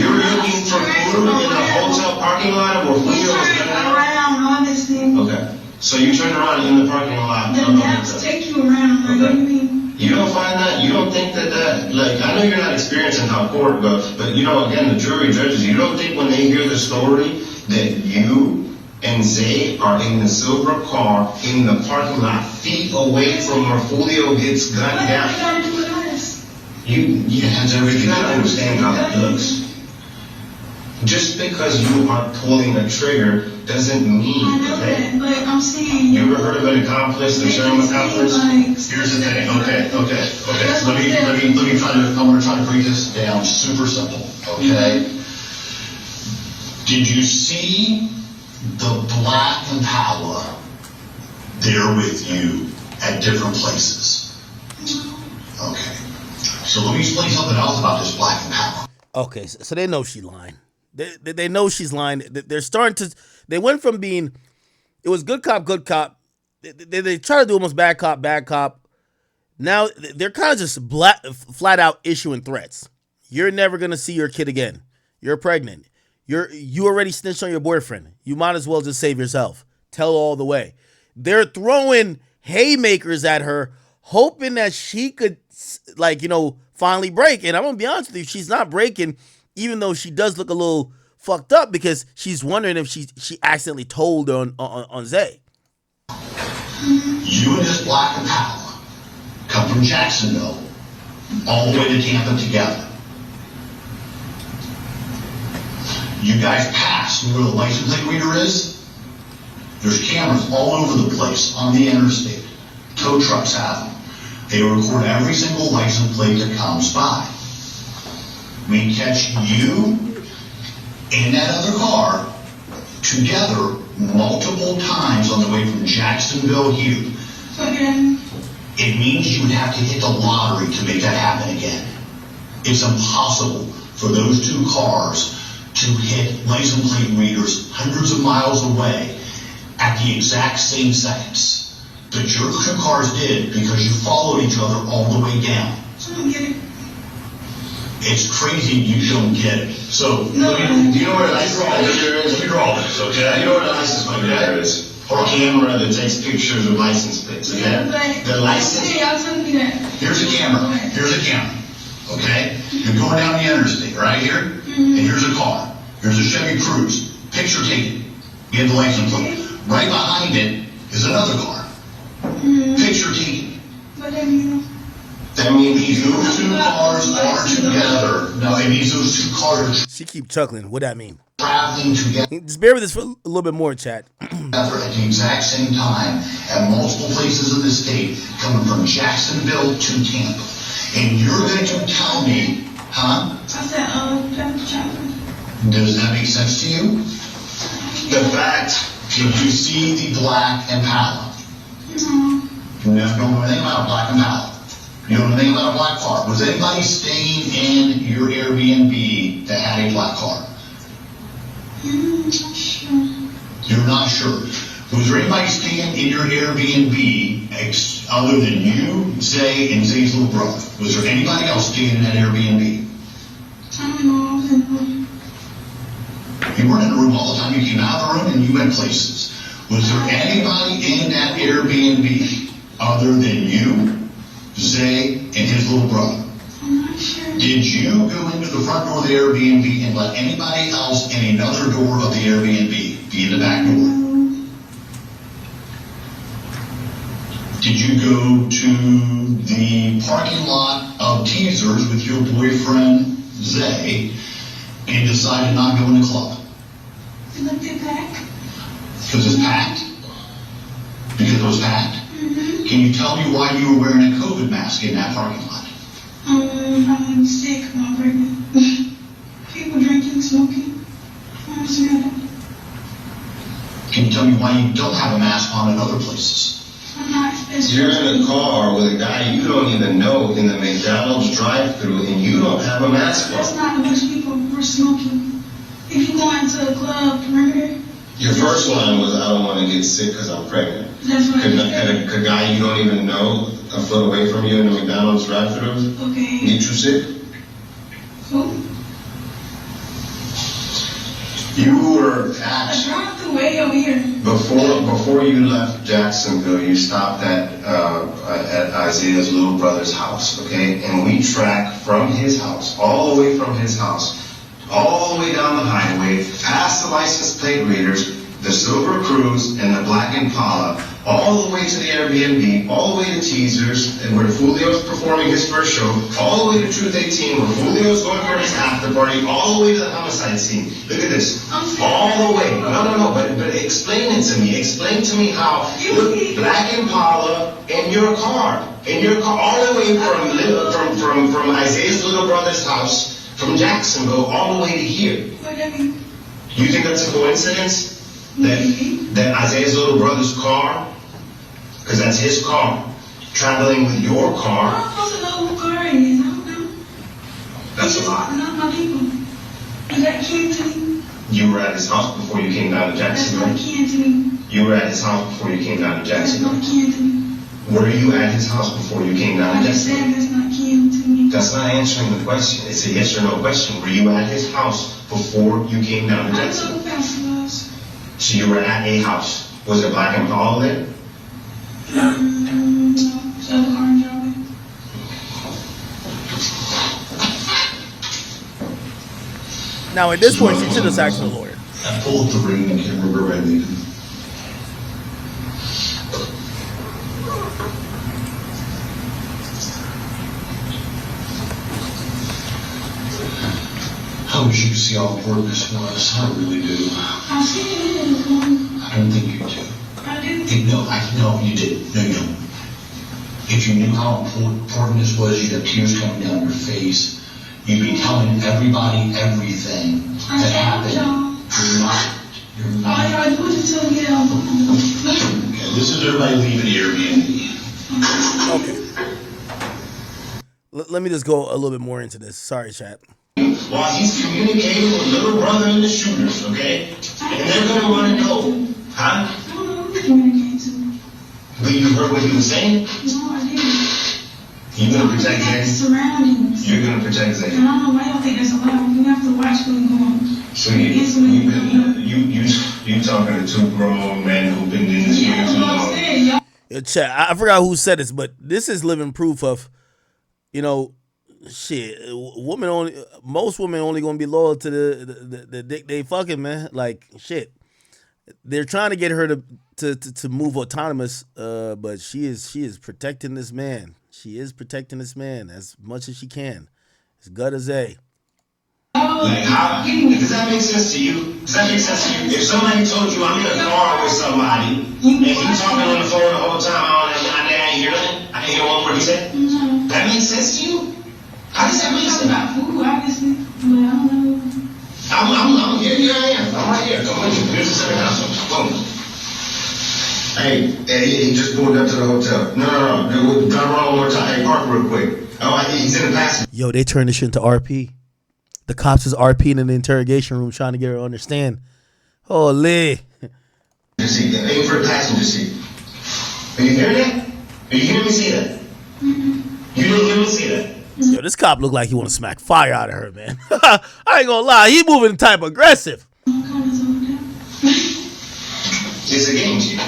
were looking for food in a hotel parking lot where Foolio was gonna around, obviously. Okay. So you turned around in the parking lot. The maps take you around. Like, what do you mean? You don't find that? You don't think that like, I know you're not experienced in how court goes, but you know, again, the jury judges, you don't think when they hear the story that you and Zay are in the silver car in the parking lot, feet away from where Foolio gets gunned down? What got to do with us? You gotta understand how that looks. Just because you are pulling a trigger doesn't mean, I know okay? that, but I'm saying... You ever heard of an accomplice, a term accomplice? Here's the thing. Okay. I want to try to break this down super simple. Okay. Did you see the black Impala there with you at different places? Okay. So let me explain something else about this black Impala. Okay, so they know she's lying. They know she's lying. They're starting to. They went from being, it was good cop, good cop. They try to do almost bad cop, bad cop. Now they're kind of just flat out issuing threats. You're never gonna see your kid again. You're pregnant. You already snitched on your boyfriend. You might as well just save yourself. Tell all the way. They're throwing haymakers at her, hoping that she could, finally break. And I'm gonna be honest with you, she's not breaking. Even though she does look a little fucked up because she's wondering if she accidentally told on Zay. You and this black Impala come from Jacksonville all the way to Tampa together. You guys pass where the license plate reader is. There's cameras all over the place on the interstate. Tow trucks have them. They record every single license plate that comes by. We catch you in that other car together multiple times on the way from Jacksonville here. Okay. It means you would have to hit the lottery to make that happen again. It's impossible for those two cars to hit license plate readers hundreds of miles away at the exact same seconds. But your two cars did because you followed each other all the way down. I don't get it. It's crazy you don't get it. So, do you know where the license plate reader is? Let me draw this, okay? You know where the license plate reader is? Or a camera that takes pictures of license plates, okay? The license... Hey, y'all telling me that. Here's a camera. Okay? You're going down the interstate, right here? And here's a car. Here's a Chevy Cruze. Picture taken. You have the license plate. Right behind it is another car. Picture taken. What do you mean? That means those two cars are together. No, it means those two cars She keep chuckling. What that mean? traveling together Just bear with us for a little bit more, chat. at the exact same time at multiple places in the state, coming from Jacksonville to Tampa. And you're going to tell me, huh? I said, Does that make sense to you? The fact, did you see the black Impala? You don't know anything about a black Impala. You don't know anything about a black car. Was anybody staying in your Airbnb that had a black car? Not sure. You're not sure. Was there anybody staying in your Airbnb other than you, Zay, and Zay's little brother? Was there anybody else staying in that Airbnb? I don't know. I was in the room. You weren't in the room all the time. You came out of the room and you went places. Was there anybody in that Airbnb other than you, Zay, and his little brother? I'm not sure. Did you go into the front door of the Airbnb and let anybody else in another door of the Airbnb be in the back door? No. Did you go to the parking lot of Teasers with your boyfriend, Zay, and decide to not go in the club? I looked it back. Because it's packed? Because it was packed? Mm-hmm. Can you tell me why you were wearing a COVID mask in that parking lot? I'm sick. I'm pregnant. People drinking, smoking. I'm scared. Can you tell me why you don't have a mask on in other places? I'm not special. You're in a car with a guy you don't even know in the McDonald's drive-thru and you don't have a mask That's on. not a bunch of people were smoking. If you go into a club, perimeter. Your first line was, I don't want to get sick because I'm pregnant. That's what Could I said. a guy you don't even know a foot away from you in the McDonald's drive-thru Okay. get you sick? Cool. You were I dropped the way over here. before you left Jacksonville. You stopped at Isaiah's little brother's house, okay? And we tracked from his house, all the way from his house, all the way down the highway, past the license plate readers, the Silver Cruise, and the Black Impala, all the way to the Airbnb, all the way to Teasers, and where Foolio's performing his first show, all the way to Truth 18, where Foolio's going for his after party, all the way to the homicide scene. Look at this. All the way. No, but explain it to me. Explain to me how the Black Impala in your car, all the way from Isaiah's little brother's house, from Jacksonville, all the way to here. You think that's a coincidence? That Isaiah's little brother's car, because that's his car, traveling with your car. I'm supposed to know who car it is. I don't know. That's a lot. Not my people. Is that kin to me? You were at his house before you came down to That's Jacksonville. not kin to me. You were at his house before you came down to That's Jacksonville. not kin to me. Were you at his house before you came down I to just Jacksonville? said that's not kin to me. That's not answering the question. It's a yes or no question. Were you at his house before you came down to I know Jacksonville? who Pastor was. So you were at a house. Was it Black Impala there? No. So the car and driving. Now, at this point, she should have asked the lawyer. I pulled up the ring and can't remember where I leaving. I wish you could see how important this was. I really do. I see it in this one. I don't think you do. I do. No, you didn't. No, you don't. If you knew how important this was, you'd have tears coming down your face. You'd be telling everybody everything that happened. You're not. All you gotta do is tell me that. Okay, this is everybody leaving the Airbnb. Okay. Let me just go a little bit more into this. Sorry, chat. While he's communicating with little brother and the shooters, okay? And they're gonna want to know, huh? I don't know who communicating to me. But you heard what he was saying? No, I didn't. You're gonna protect Zay? Surroundings. You're gonna protect Zay? And I don't know why y'all think that's allowed. You have to watch what's going on. So you talking to two grown men who've been in this Yeah, for that's too what I'm long. saying, y'all. Yo, chat, I forgot who said this, but this is living proof of, shit. Most women only gonna be loyal to the dick they fucking, man. Like shit. They're trying to get her to move autonomous, but she is protecting this man. She is protecting this man as much as she can. As good as a. Like, how, does that make sense to you? Does that make sense to you? If somebody told you I'm in a car with somebody, and he's talking on the phone the whole time, I didn't hear nothing. I didn't hear one word he said. That makes sense to you? How does that make sense? About food, obviously, but I don't know. I'm here. Here I am. I'm right here. Come on. Here's the second house. Boom. Hey, he just pulled up to the hotel. No. Got wrong one more time. Hey, park real quick. Oh, he's in the passenger. Yo, they turned this shit into RP. The cops is RPing in the interrogation room trying to get her to understand. Holy. Seat. Aim for the passenger seat. Are you hearing that? Are you hearing me see that? You didn't hear me see that? Yo, this cop look like he want to smack fire out of her, man. I ain't gonna lie, he moving type aggressive. It's a game, Chief.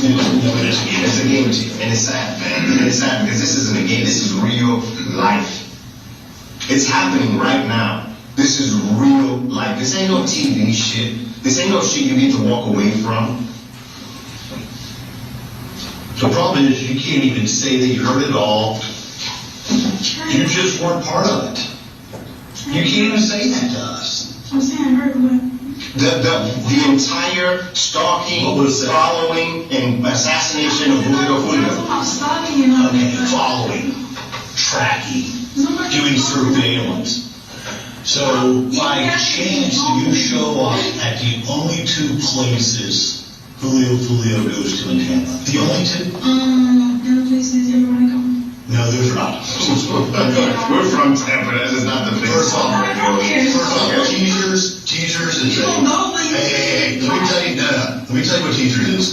It's a game, Chief. And it's sad, man. And it's sad because this isn't a game. This is real life. It's happening right now. This is real life. This ain't no TV shit. This ain't no shit you get to walk away from. The problem is you can't even say that you heard it all. You just weren't part of it. You can't even say that to us. I'm saying I heard what? The entire stalking, following, and assassination of Julio. I'm stalking and all Okay, that. following, tracking, doing surveillance. So by chance you show up at the only two places Julio goes to in Tampa. The only two? The other places everybody go. No, there's not. We're from Tampa. That is not the place. First off, teasers is hey, let me tell you what teasers is.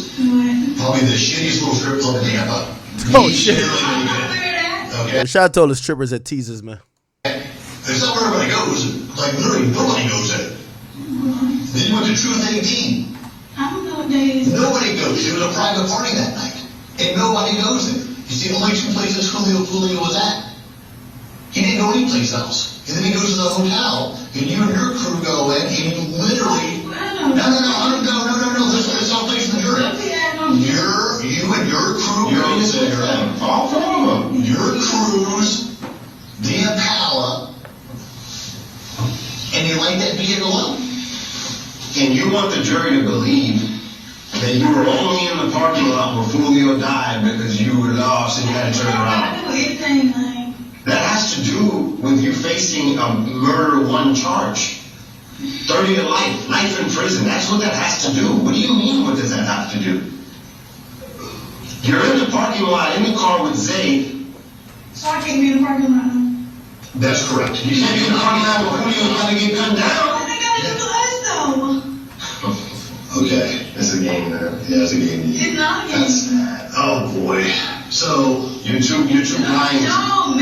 Probably the shittiest little strip club in Tampa. Oh, shit. Okay. Rashad told his strippers at teasers, man. It's not where everybody goes. Like, literally, nobody goes there. Then you went to Truth 18. I don't know what day it is. Nobody goes. It was a private party that night. And nobody goes there. You see, only two places Julio was at. He didn't go anyplace else. And then he goes to the hotel, and you and your crew go in, and you literally... No. Let's all play for the jury. You and your crew goes there. All four of them. Your crew's the Impala, and you light that vehicle up. And you want the jury to believe that you were only in the parking lot where Foolio died because you were lost and you had to turn around. I do anything like. That has to do with you facing a murder one charge. 30 to life in prison. That's what that has to do. What do you mean, what does that have to do? You're in the parking lot in the car with Zay. So I can't be in the parking lot now. That's correct. You can't be in the parking lot where Foolio got to get gunned down. What they gotta do to us though? Okay. It's a game, man. Yeah, it's a game. It's not a game. Oh boy. So You're too blind. No.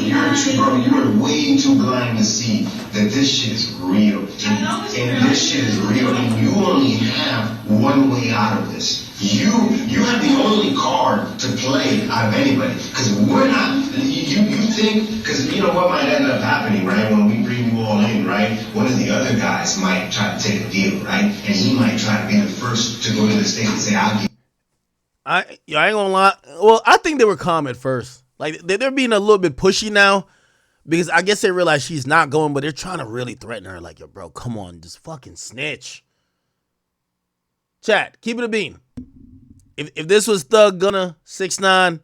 You're way too blind to see that this shit is real. And this shit is real. And you only have one way out of this. You have the only card to play out of anybody. Because we're not. You think, because you know what might end up happening, right? When we bring you all in, right? One of the other guys might try to take a deal, right? And he might try to be the first to go to the state and say, I'll give. I ain't gonna lie. Well, I think they were calm at first. Like they're being a little bit pushy now because I guess they realize she's not going, but they're trying to really threaten her. Like, yo, bro, come on, just fucking snitch. Chat, keep it a bean. If this was Thug, Gunna, 6ix9ine,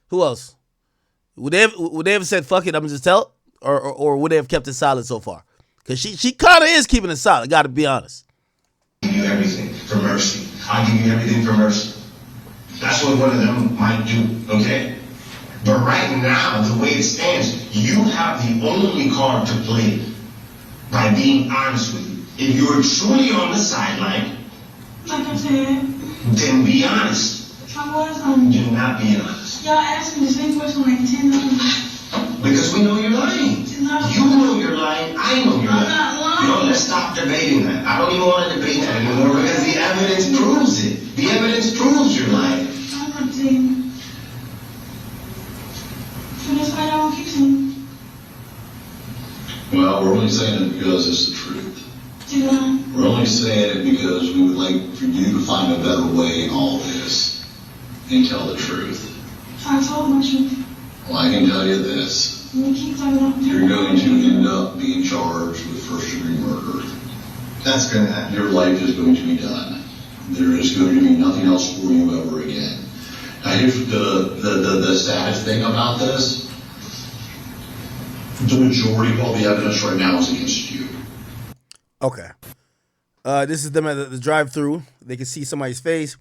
who else? Would they have said fuck it? I'm just tell, or would they have kept it solid so far? Because she kind of is keeping it solid. Got to be honest. I'll give you everything for mercy. I'll give you everything for mercy. That's what one of them might do, okay? But right now, the way it stands, you have the only card to play by being honest with you. If you're truly on the sideline, Like I said, then be honest. I was You're not being honest. y'all asked me the same question like 10 times. Because we know you're lying. You know you're lying. I know you're I'm lying. not lying. No, let's stop debating that. I don't even want to debate that anymore because the evidence proves it. The evidence proves you're lying. I'm not saying. So that's why I don't keep saying. well, we're only saying it because it's the truth. Too long. We're only saying it because we would like for you to find a better way in all this and tell the truth. I told my truth. Well, I can tell you this. You keep talking about You're going to end up being charged with first-degree murder. That's going to happen. Your life is going to be done. There is going to be nothing else for you ever again. Now, here's the saddest thing about this. The majority of all the evidence right now is against you. Okay. This is them at the drive-thru. They can see somebody's face.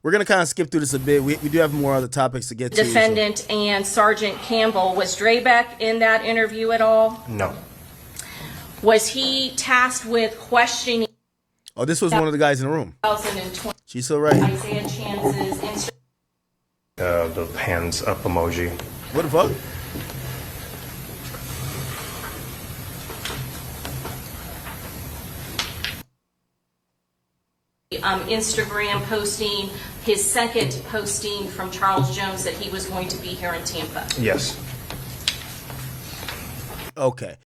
we're going to kind of skip through this a bit. We do have more other topics to get to. Defendant and Sergeant Campbell. Was Drebeck in that interview at all? No. Was he tasked with questioning? Oh, this was one of the guys in the room. 2020 She's so right. Isaiah Chance's The hands up emoji. What the fuck? Instagram posting, his second posting from Charles Jones that he was going to be here in Tampa. Yes. Okay.